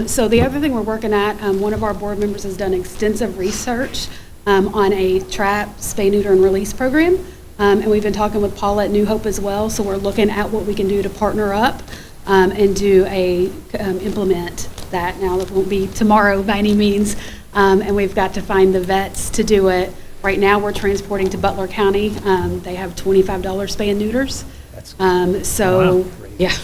So the other thing we're working at, one of our board members has done extensive research on a trap, spay, neuter, and release program. And we've been talking with Paula at New Hope as well. So we're looking at what we can do to partner up and implement that. Now, it won't be tomorrow by any means. And we've got to find the vets to do it. Right now, we're transporting to Butler County. They have $25 spay and neuters. So, yeah,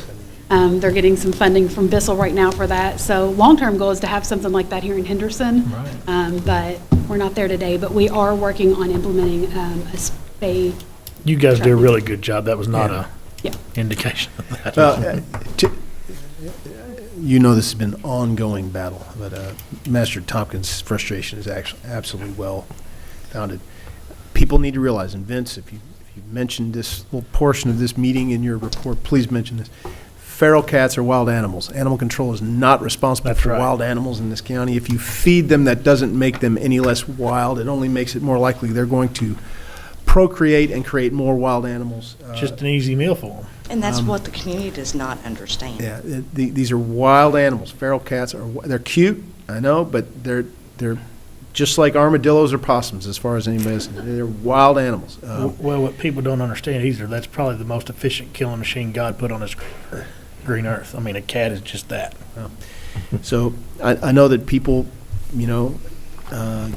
they're getting some funding from Fiscal right now for that. So long-term goal is to have something like that here in Henderson. But we're not there today, but we are working on implementing a spay. You guys do a really good job. That was not a Yeah. indication of that. Well, you know this has been an ongoing battle, but Master Tompkins' frustration is actually absolutely well founded. People need to realize, and Vince, if you mentioned this little portion of this meeting in your report, please mention this. Feral cats are wild animals. Animal control is not responsible That's for right. wild animals in this county. If you feed them, that doesn't make them any less wild. It only makes it more likely they're going to procreate and create more wild animals. Just an easy meal for them. And that's what the community does not understand. Yeah, these are wild animals. Feral cats they're cute, I know, but they're just like armadillos or possums as far as anybody else. They're wild animals. Well, what people don't understand either, that's probably the most efficient killing machine God put on this green earth. I mean, a cat is just that. So I know that people,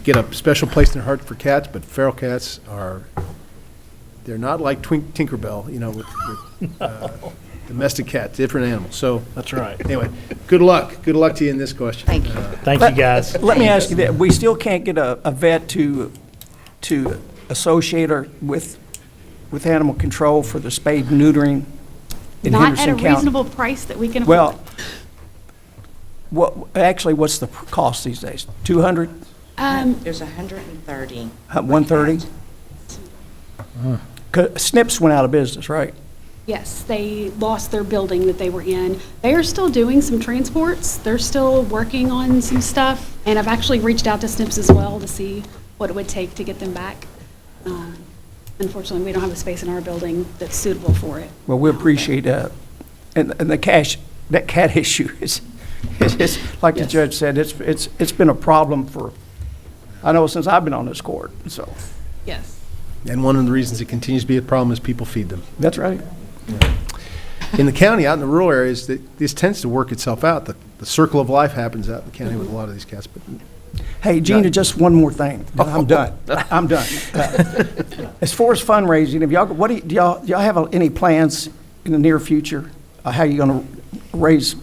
get a special place in their heart for cats, but feral cats they're not like Tinkerbell, with domestic cats, different animals. So That's right. anyway, good luck. Good luck to you in this question. Thank you. Thank you, guys. Let me ask you that, we still can't get a vet to associate her with animal control for the spade neutering in Not Henderson at a County? reasonable price that we can afford. Well, what's the cost these days? 200? There's 130. 130? SNPs went out of business, right? Yes, they lost their building that they were in. They are still doing some transports. They're still working on some stuff. And I've actually reached out to SNPs as well to see what it would take to get them back. Unfortunately, we don't have a space in our building that's suitable for it. Well, we appreciate that. And that cat issue is like the judge said, it's been a problem I know since I've been on this court, so. Yes. And one of the reasons it continues to be a problem is people feed them. That's right. In the county, out in the rural areas, this tends to work itself out. The circle of life happens out in the county with a lot of these cats. But Hey, Gina, just one more thing, and I'm done. I'm done. As far as fundraising, do y'all have any plans in the near future? How you going to raise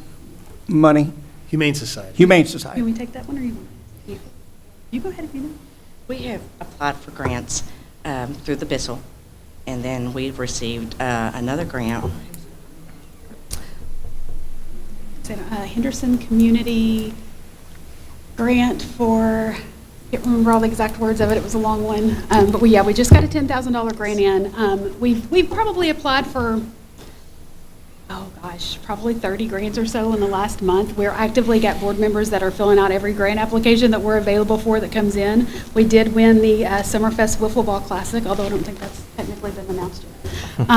money? Humane Society. Humane Society. Can we take that one or you? You go ahead if you know. We have applied for grants through the Fiscal, and then we've received another grant. It's a Henderson Community Grant for, I can't remember all the exact words of it, it was a long one. But we just got a $10,000 grant in. We've probably applied for, probably 30 grants or so in the last month. We're actively got board members that are filling out every grant application that we're available for that comes in. We did win the Summerfest Wiffle Ball Classic, although I don't think that's technically been announced yet.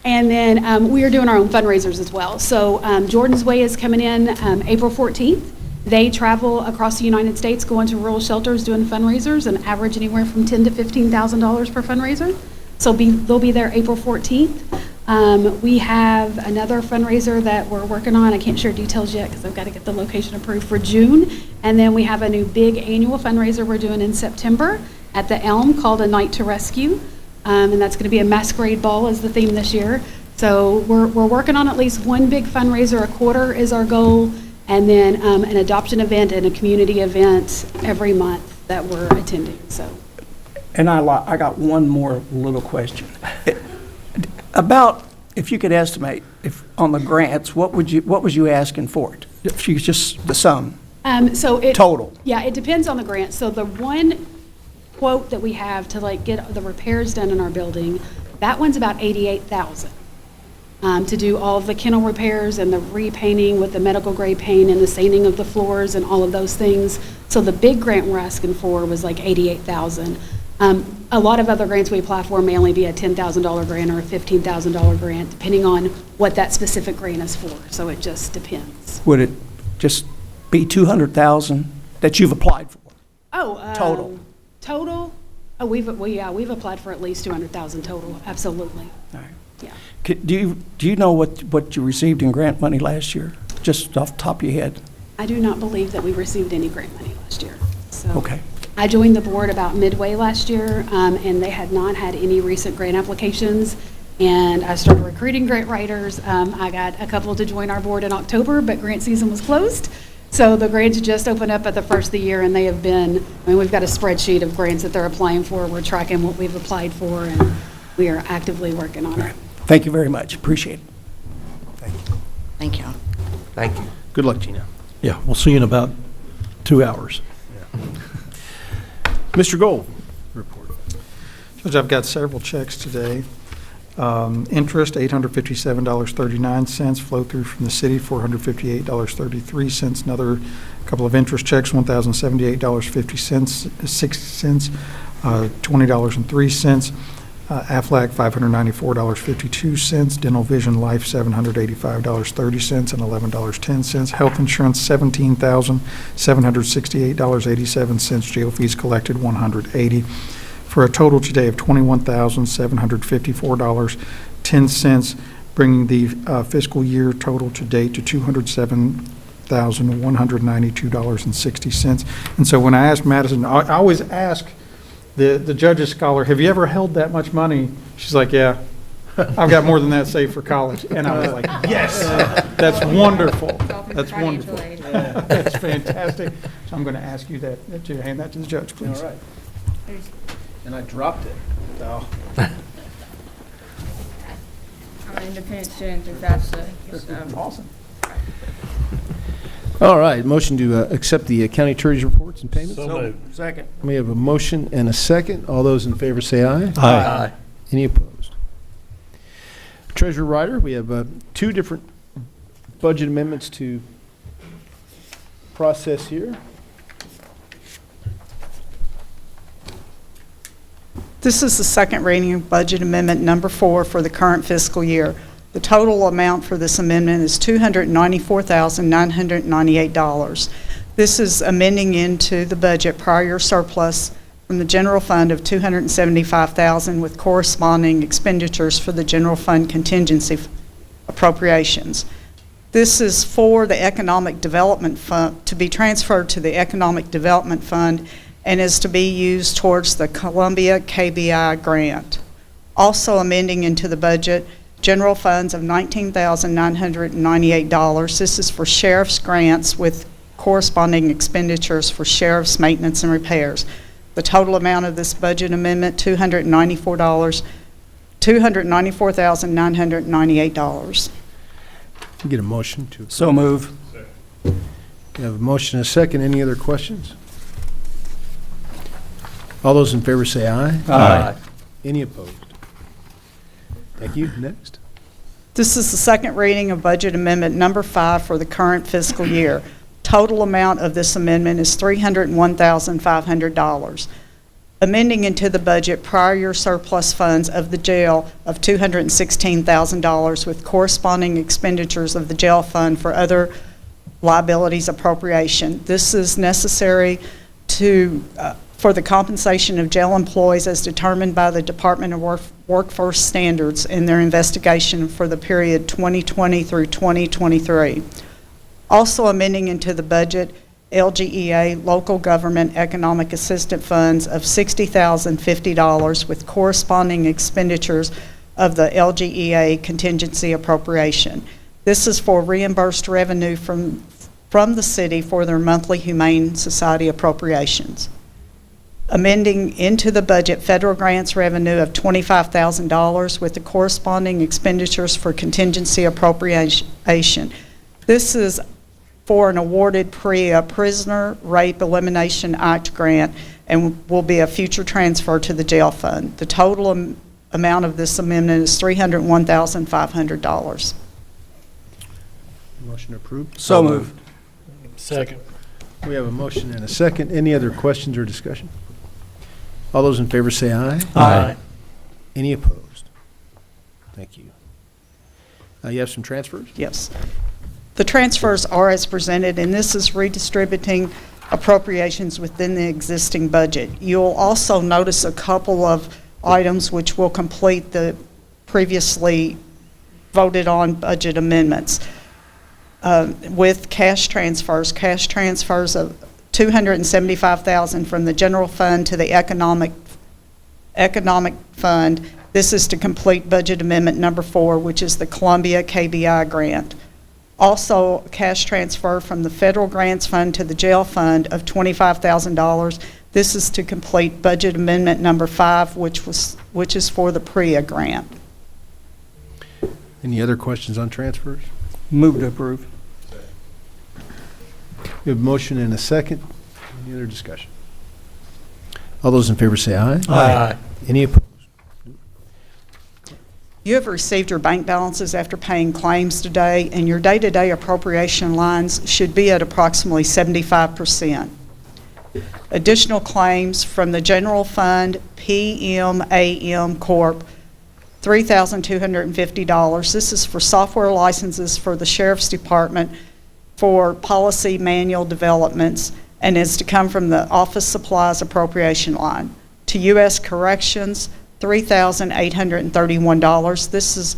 And then we are doing our own fundraisers as well. So Jordan's Way is coming in April 14th. They travel across the United States, going to rural shelters, doing fundraisers, and average anywhere from $10,000 to $15,000 per fundraiser. So they'll be there April 14th. We have another fundraiser that we're working on. I can't share details yet because I've got to get the location approved for June. And then we have a new big annual fundraiser we're doing in September at the Elm called A Night to Rescue. And that's going to be a masquerade ball as the theme this year. So we're working on at least one big fundraiser a quarter is our goal. and then an adoption event and a community event every month that we're attending, so. And I got one more little question. About, if you could estimate, if, on the grants, what was you asking for it? If you just, the sum, total? Yeah, it depends on the grant. So the one quote that we have to like get the repairs done in our building, that one's about $88,000. To do all of the kennel repairs and the repainting with the medical grade paint and the sanding of the floors and all of those things. So the big grant we're asking for was like $88,000. A lot of other grants we apply for may only be a $10,000 grant or a $15,000 grant, depending on what that specific grant is for. So it just depends. Would it just be $200,000 that you've applied for? Total? Oh, we've applied for at least $200,000 total, absolutely. All right. Yeah. Do you know what you received in grant money last year, just off the top of your head? I do not believe that we received any grant money last year. So Okay. I joined the board about midway last year, and they had not had any recent grant applications. And I started recruiting grant writers. I got a couple to join our board in October, but grant season was closed. So the grants just opened up at the first of the year, and they have been, we've got a spreadsheet of grants that they're applying for. We're tracking what we've applied for, and we are actively working on it. Thank you very much. Appreciate it. Thank you. Thank you. Good luck, Gina. Yeah, we'll see you in about 2 hours. Mr. Gold, report. Judge, I've got several checks today. Interest, $857.39. Flow through from the city, $458.33. Another couple of interest checks, $1,078.50, $20.03. Aflac, $594.52. Dental Vision Life, $785.30 and $11.10. Health insurance, $17,768.87. Jail fees collected, $180. For a total today of $21,754.10, bringing the fiscal year total to date to $207,192.60. And so when I asked Madison, I always ask the judge's scholar, have you ever held that much money? She's like, yeah, I've got more than that saved for college. And I was like, yes, that's wonderful. That's wonderful. That's fantastic. So I'm going to ask you that you hand that to the judge, please. All right. And I dropped it. So. I'm an independent student through FAFSA. So. Awesome. All right, motion to accept the county attorney's reports and payments. So moved. Second. We have a motion and a second. All those in favor say aye. Aye. Any opposed? Treasurer Ryder, we have 2 different budget amendments to process here. This is the second reading of Budget Amendment Number 4 for the current fiscal year. The total amount for this amendment is $294,998. This is amending into the budget prior year surplus from the general fund of $275,000 with corresponding expenditures for the general fund contingency appropriations. This is for the Economic Development Fund, to be transferred to the Economic Development Fund, and is to be used towards the Columbia KBI grant. Also amending into the budget general funds of $19,998. This is for sheriff's grants with corresponding expenditures for sheriff's maintenance and repairs. The total amount of this budget amendment, $294,998. Get a motion to. So move. We have a motion and a second. Any other questions? All those in favor say aye. Aye. Any opposed? Thank you. Next. This is the second reading of Budget Amendment Number 5 for the current fiscal year. Total amount of this amendment is $301,500. Amending into the budget prior year surplus funds of the jail of $216,000 with corresponding expenditures of the jail fund for other liabilities appropriation. This is necessary for the compensation of jail employees as determined by the Department of Workforce Standards in their investigation for the period 2020 through 2023. Also amending into the budget LGEA Local Government Economic Assistance Funds of $60,050 with corresponding expenditures of the LGEA contingency appropriation. This is for reimbursed revenue from from the city for their monthly Humane Society appropriations. Amending into the budget federal grants revenue of $25,000 with the corresponding expenditures for contingency appropriation. This is for an awarded PREA, Prisoner Rape Elimination Act grant, and will be a future transfer to the jail fund. The total amount of this amendment is $301,500. Motion approved. So moved. Second. We have a motion and a second. Any other questions or discussion? All those in favor say aye. Aye. Any opposed? Thank you. You have some transfers? Yes. The transfers are as presented, and this is redistributing appropriations within the existing budget. You'll also notice a couple of items which will complete the previously voted on budget amendments. With cash transfers of $275,000 from the general fund to the economic fund. This is to complete budget amendment number 4, which is the Columbia KBI grant. Also, cash transfer from the federal grants fund to the jail fund of $25,000. This is to complete budget amendment number 5, which is for the PREA grant. Any other questions on transfers? Move to approve. We have a motion and a second. Any other discussion? All those in favor say aye. Aye. Any opposed? You have received your bank balances after paying claims today, and your day-to-day appropriation lines should be at approximately 75%. Additional claims from the general fund, PMAM Corp., $3,250. This is for software licenses for the Sheriff's Department for policy manual developments, and is to come from the office supplies appropriation line. To U.S. Corrections, $3,831. This is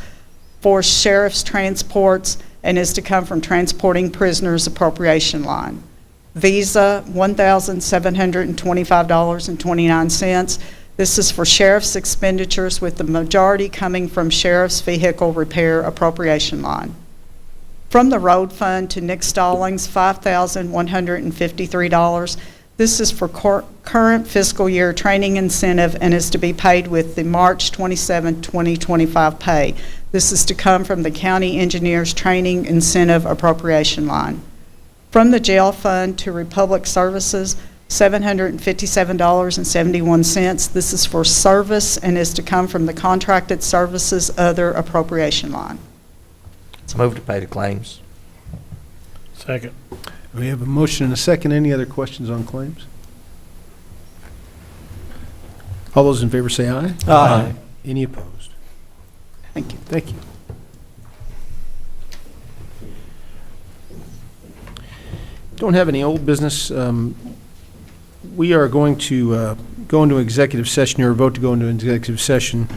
for sheriff's transports and is to come from transporting prisoners appropriation line. Visa, $1,725.29. This is for sheriff's expenditures, with the majority coming from sheriff's vehicle repair appropriation line. From the road fund to Nick Stallings, $5,153. This is for current fiscal year training incentive and is to be paid with the March 27, 2025 pay. This is to come from the county engineer's training incentive appropriation line. From the jail fund to Republic Services, $757.71. This is for service and is to come from the contracted services other appropriation line. Let's move to pay the claims. Second. We have a motion and a second. Any other questions on claims? All those in favor say aye. Aye. Any opposed? Thank you. Thank you. Don't have any old business. We are going to go into executive session, or vote to go into executive session.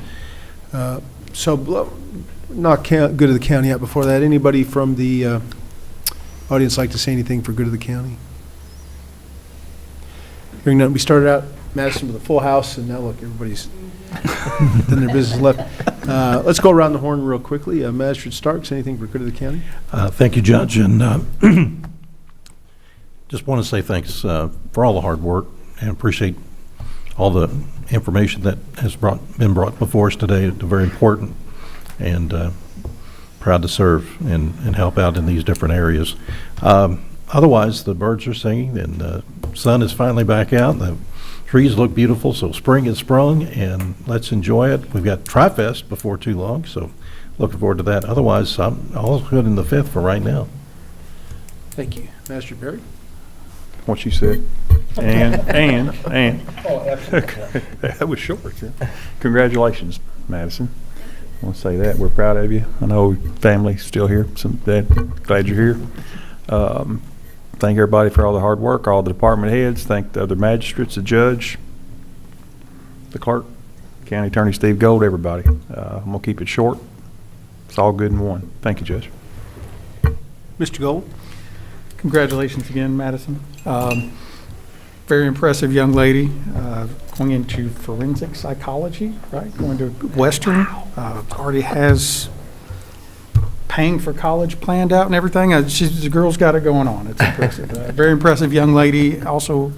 So not good of the county out before that. Anybody from the audience like to say anything for good of the county? Hearing none, we started out Madison with a full house, and now look, everybody's done their business left. Let's go around the horn real quickly. Magistrate Starks, anything for good of the county? Thank you, Judge, and just want to say thanks for all the hard work, and appreciate all the information that has been brought before us today. It's very important, and proud to serve and help out in these different areas. Otherwise, the birds are singing, and the sun is finally back out. The trees look beautiful, so spring has sprung, and let's enjoy it. We've got Tri-Fest before too long, so looking forward to that. Otherwise, I'm all good in the 5th for right now. Thank you. Magistrate Perry? What you said. And. That was short. Congratulations, Madison. I want to say that. We're proud of you. I know family's still here, so glad you're here. Thank everybody for all the hard work, all the department heads. Thank the other magistrates, the judge, the clerk, County Attorney Steve Gold, everybody. I'm going to keep it short. It's all good in one. Thank you, Judge. Mr. Gold? Congratulations again, Madison. Very impressive young lady, going into forensic psychology, right? Going to Western, already has paying for college planned out and everything. The girl's got it going on. It's impressive. Very impressive young lady. Also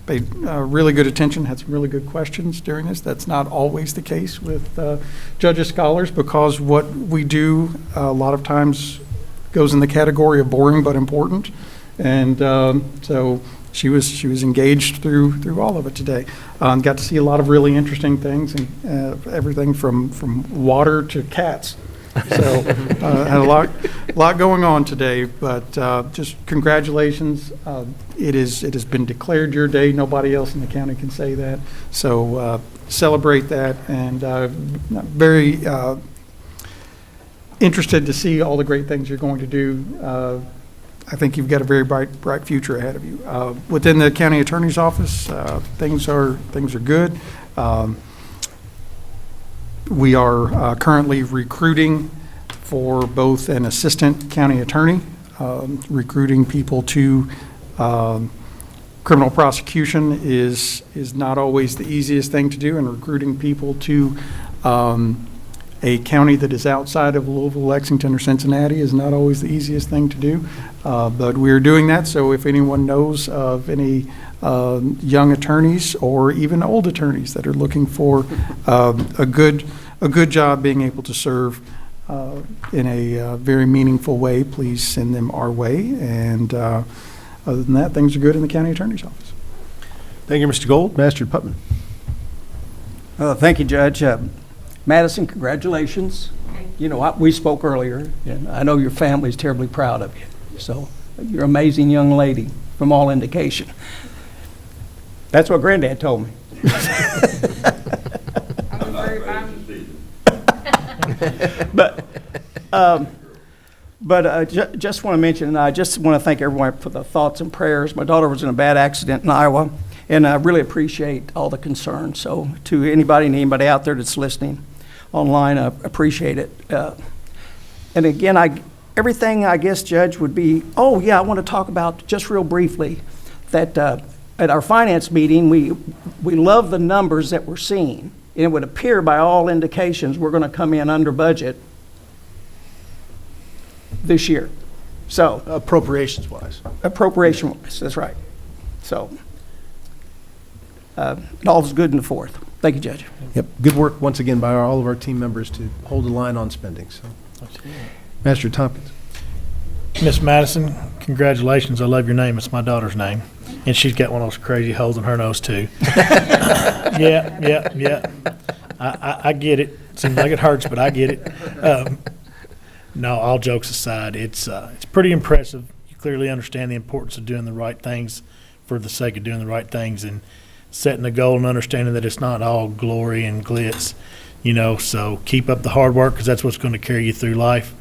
paid really good attention, had some really good questions during this. That's not always the case with Judges Scholars, because what we do a lot of times goes in the category of boring but important. And so she was engaged through all of it today. Got to see a lot of really interesting things, and everything from water to cats. So had a lot going on today, but just congratulations. It has been declared your day. Nobody else in the county can say that. So celebrate that, and very interested to see all the great things you're going to do. I think you've got a very bright future ahead of you. Within the county attorney's office, things are good. We are currently recruiting for both an assistant county attorney, recruiting people to criminal prosecution is not always the easiest thing to do, and recruiting people to a county that is outside of Louisville, Lexington, or Cincinnati is not always the easiest thing to do, but we're doing that. So if anyone knows of any young attorneys or even old attorneys that are looking for a good job being able to serve in a very meaningful way, please send them our way. And other than that, things are good in the county attorney's office. Thank you, Mr. Gold. Master Putman. Thank you, Judge. Madison, congratulations. You know, we spoke earlier, and I know your family's terribly proud of you. So you're an amazing young lady, from all indication. That's what Granddad told me. But just want to mention, and I just want to thank everyone for the thoughts and prayers. My daughter was in a bad accident in Iowa, and I really appreciate all the concern. So to anybody out there that's listening online, I appreciate it. And again, everything, I guess, Judge, would be, I want to talk about just real briefly that at our finance meeting, we love the numbers that we're seeing. And it would appear by all indications we're going to come in under budget this year. So Appropriations-wise, that's right. So it all is good in the fourth. Thank you, Judge. Yep. Good work once again by all of our team members to hold the line on spending. So, Master Tompkins. Miss Madison, congratulations. I love your name. It's my daughter's name. And she's got one of those crazy holes in her nose, too. Yeah. I get it. Seems like it hurts, but I get it. No, all jokes aside, it's pretty impressive. You clearly understand the importance of doing the right things for the sake of doing the right things, and setting a goal and understanding that it's not all glory and glitz, so keep up the hard work, because that's what's going to carry you through life.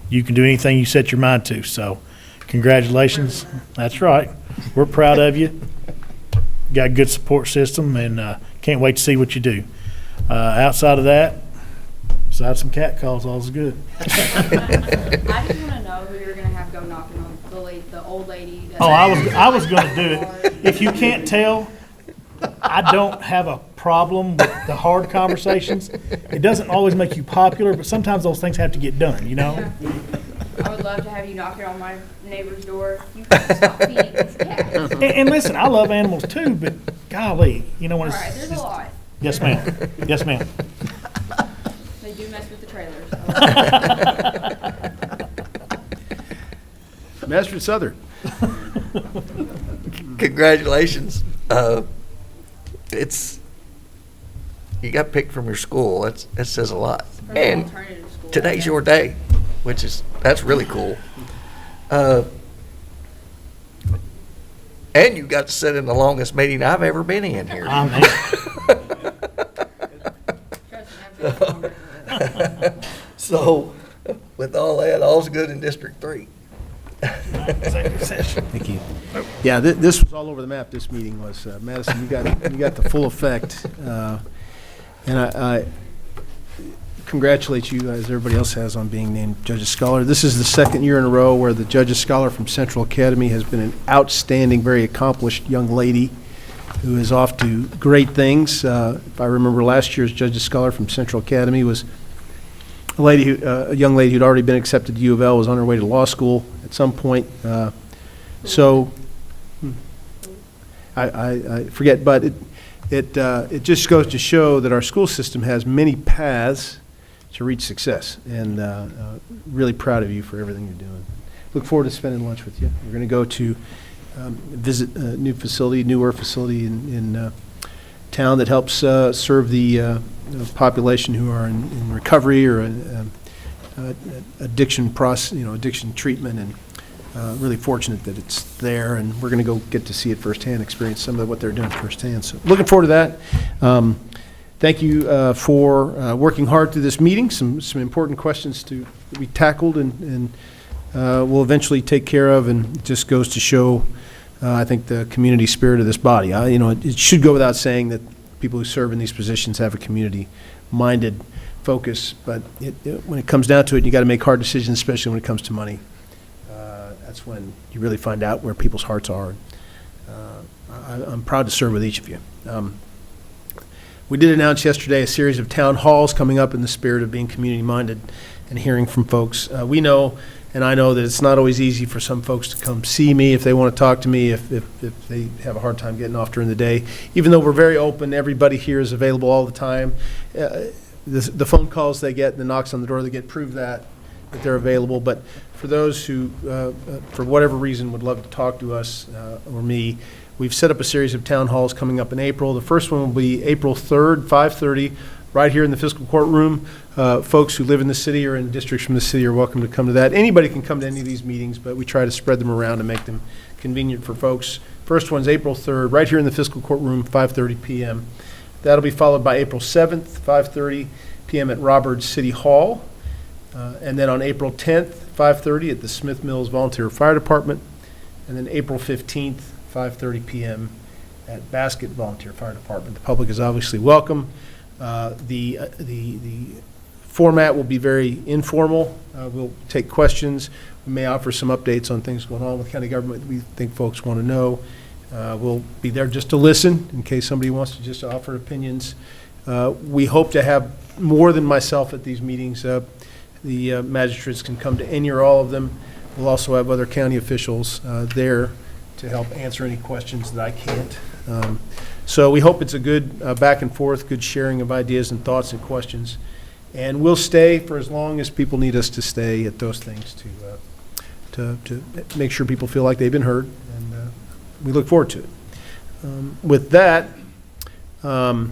You can do anything you set your mind to, so congratulations. That's right. We're proud of you. Got a good support system, and can't wait to see what you do. Outside of that, besides some cat calls, all's good. I just want to know who you're going to have go knocking on the old lady. I was going to do it. If you can't tell, I don't have a problem with the hard conversations. It doesn't always make you popular, but sometimes those things have to get done, Yeah. I would love to have you knocking on my neighbor's door. You can stop feeding these cats. And listen, I love animals too, but golly, when All it's right, there's a lot. Yes, ma'am. Yes, ma'am. They do mess with the trailers. Master Southern. Congratulations. You got picked from your school. That says a lot. And today's your day, that's really cool. And you got to sit in the longest meeting I've ever been in here. So, with all that, all's good in District 3. Thank you. Yeah, this was all over the map. This meeting was, Madison. You got the full effect, and I congratulate you, as everybody else has, on being named Judges Scholar. This is the second year in a row where the Judges Scholar from Central Academy has been an outstanding, very accomplished young lady who is off to great things. If I remember, last year's Judges Scholar from Central Academy was a young lady who'd already been accepted to U of L was on her way to law school at some point. So I forget, but it just goes to show that our school system has many paths to reach success, and really proud of you for everything you're doing. Look forward to spending lunch with you. We're going to go to visit a newer facility in town that helps serve the population who are in recovery or addiction addiction treatment, and really fortunate that it's there, and we're going to go get to see it firsthand, experience some of what they're doing firsthand. So looking forward to that. Thank you for working hard through this meeting. Some important questions to be tackled, and we'll eventually take care of, and it just goes to show, I think, the community spirit of this body. It should go without saying that people who serve in these positions have a community-minded focus, but when it comes down to it, you got to make hard decisions, especially when it comes to money. That's when you really find out where people's hearts are. I'm proud to serve with each of you. We did announce yesterday a series of town halls coming up in the spirit of being community-minded and hearing from folks. We know, and I know, that it's not always easy for some folks to come see me if they want to talk to me, if they have a hard time getting off during the day. Even though we're very open, everybody here is available all the time. The phone calls they get and the knocks on the door they get prove that they're available. But for those who, for whatever reason, would love to talk to us or me, we've set up a series of town halls coming up in April. The first one will be April 3rd, 5:30, right here in the fiscal courtroom. Folks who live in the city or in districts from the city are welcome to come to that. Anybody can come to any of these meetings, but we try to spread them around and make them convenient for folks. First one's April 3rd, right here in the fiscal courtroom, 5:30 p.m. That'll be followed by April 7th, 5:30 p.m. at Roberts City Hall. And then on April 10th, 5:30 at the Smith Mills Volunteer Fire Department. And then April 15th, 5:30 p.m. at Basket Volunteer Fire Department. The public is obviously welcome. The format will be very informal. We'll take questions. We may offer some updates on things going on with county government that we think folks want to know. We'll be there just to listen in case somebody wants to just offer opinions. We hope to have more than myself at these meetings. The magistrates can come to any or all of them. We'll also have other county officials there to help answer any questions that I can't. So we hope it's a good back and forth, good sharing of ideas and thoughts and questions. And we'll stay for as long as people need us to stay at those things to make sure people feel like they've been heard. And we look forward to it. With that, I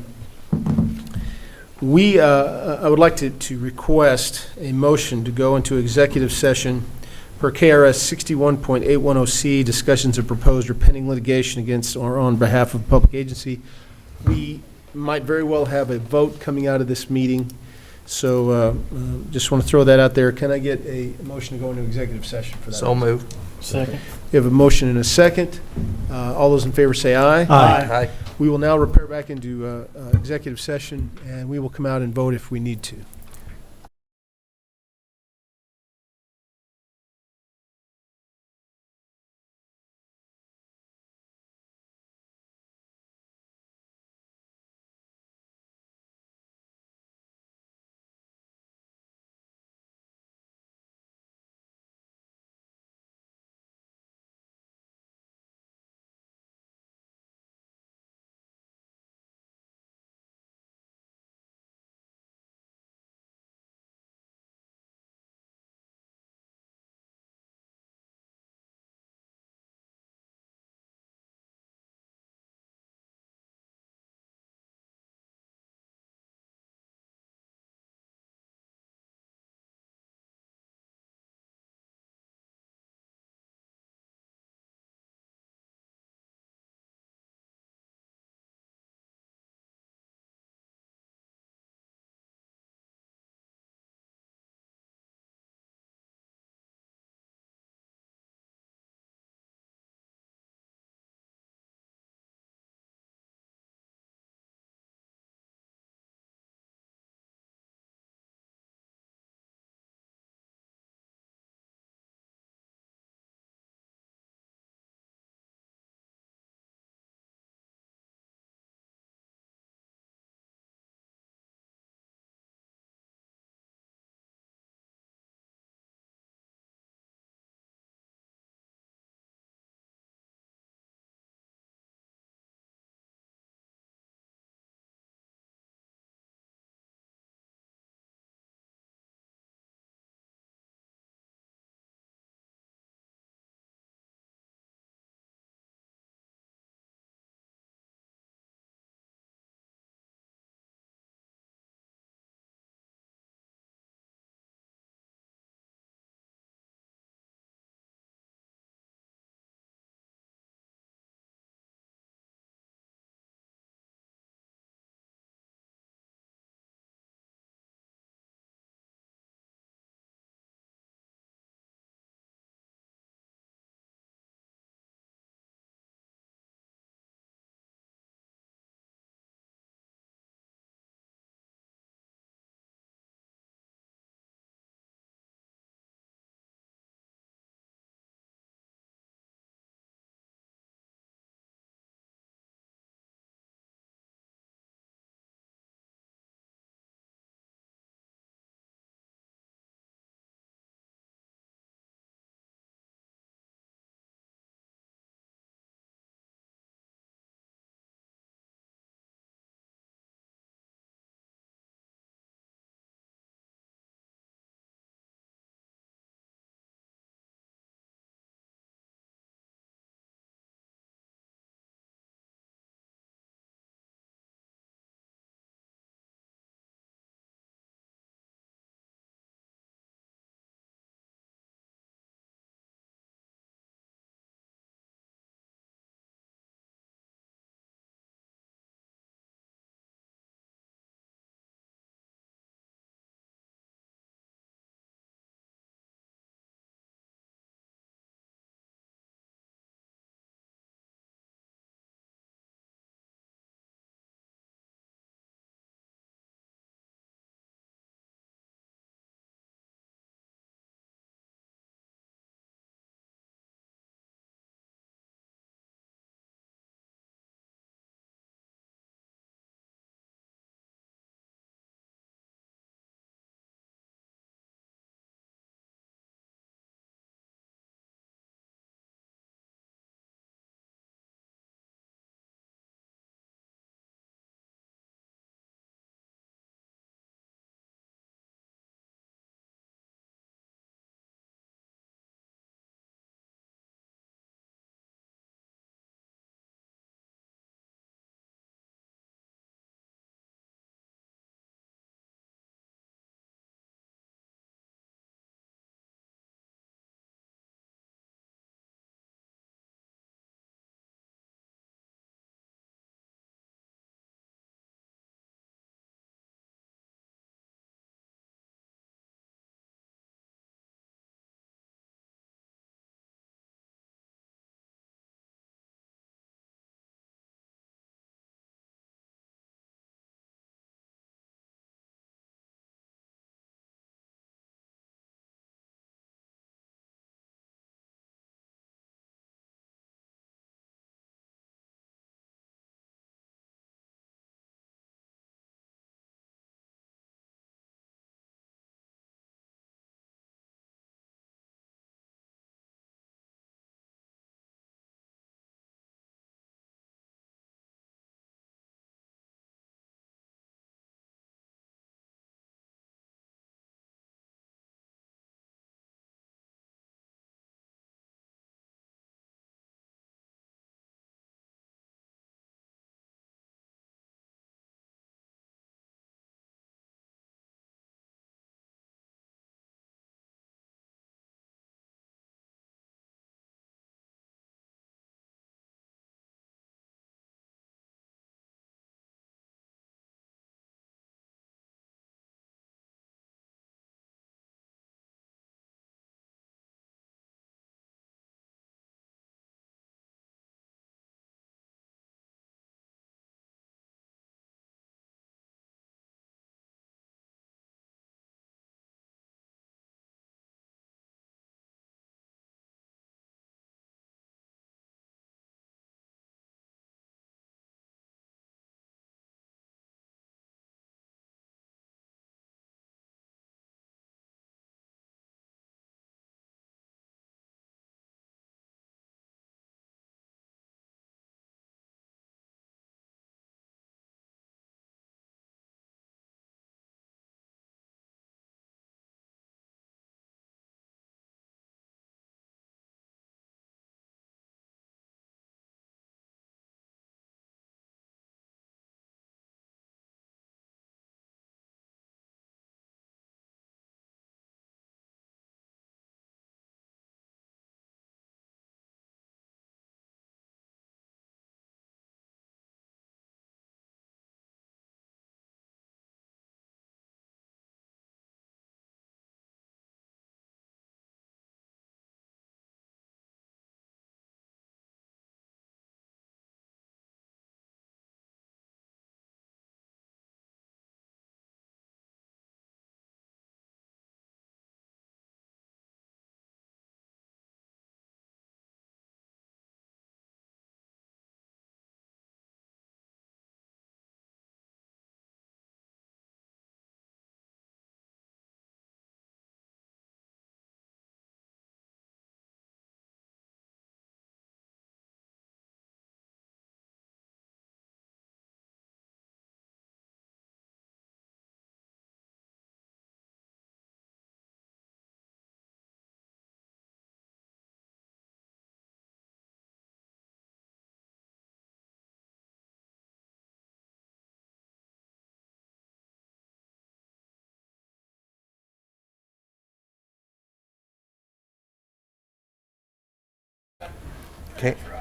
would like to request a motion to go into executive session per KRS 61.810C, discussions of proposed or pending litigation against or on behalf of a public agency. We might very well have a vote coming out of this meeting, so just want to throw that out there. Can I get a motion to go into executive session for that? So moved. Second. We have a motion and a second. All those in favor say aye. Aye. We will now repair back into executive session, and we will come out and vote if we need to.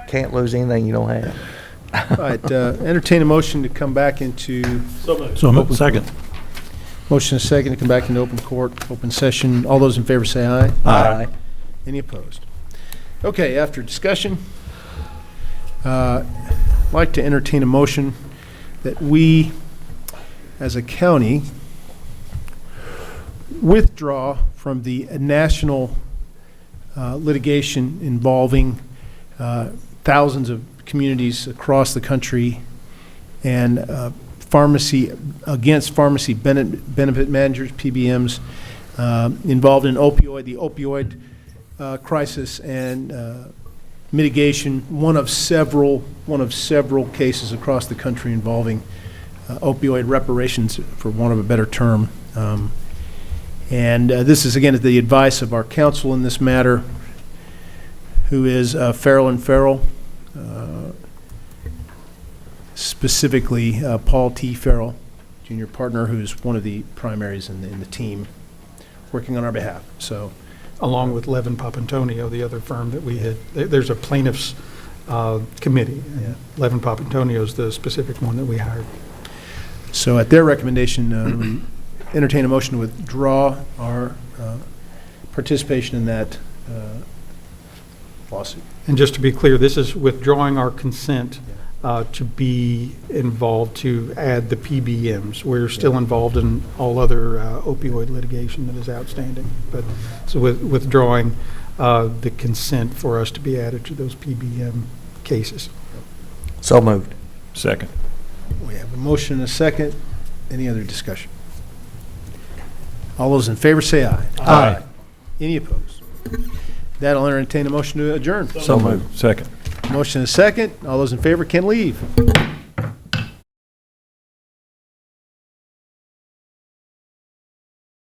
Can't lose anything you don't have. All right, entertain a motion to come back into. Second. Motion is second to come back into open court, open session. All those in favor say aye. Aye. Any opposed? Okay, after discussion, I'd like to entertain a motion that we, as a county, withdraw from the national litigation involving thousands of communities across the country and against pharmacy benefit managers, PBMs, involved in the opioid crisis and mitigation, one of several cases across the country involving opioid reparations, for want of a better term. And this is, again, at the advice of our counsel in this matter, who is Farrell and Farrell, specifically Paul T. Farrell, junior partner, who's one of the primaries in the team working on our behalf. So, Along with Levin Papantonio, the other firm that we had, there's a plaintiffs committee. And Levin Papantonio is the specific one that we hired. So at their recommendation, we entertain a motion to withdraw our participation in that lawsuit. And just to be clear, this is withdrawing our consent to be involved, to add the PBMs. We're still involved in all other opioid litigation that is outstanding. But so withdrawing the consent for us to be added to those PBM cases. So moved. Second. We have a motion and a second. Any other discussion? All those in favor say aye. Aye. Any opposed? That'll entertain a motion to adjourn. So moved. Second. Motion is second. All those in favor can leave.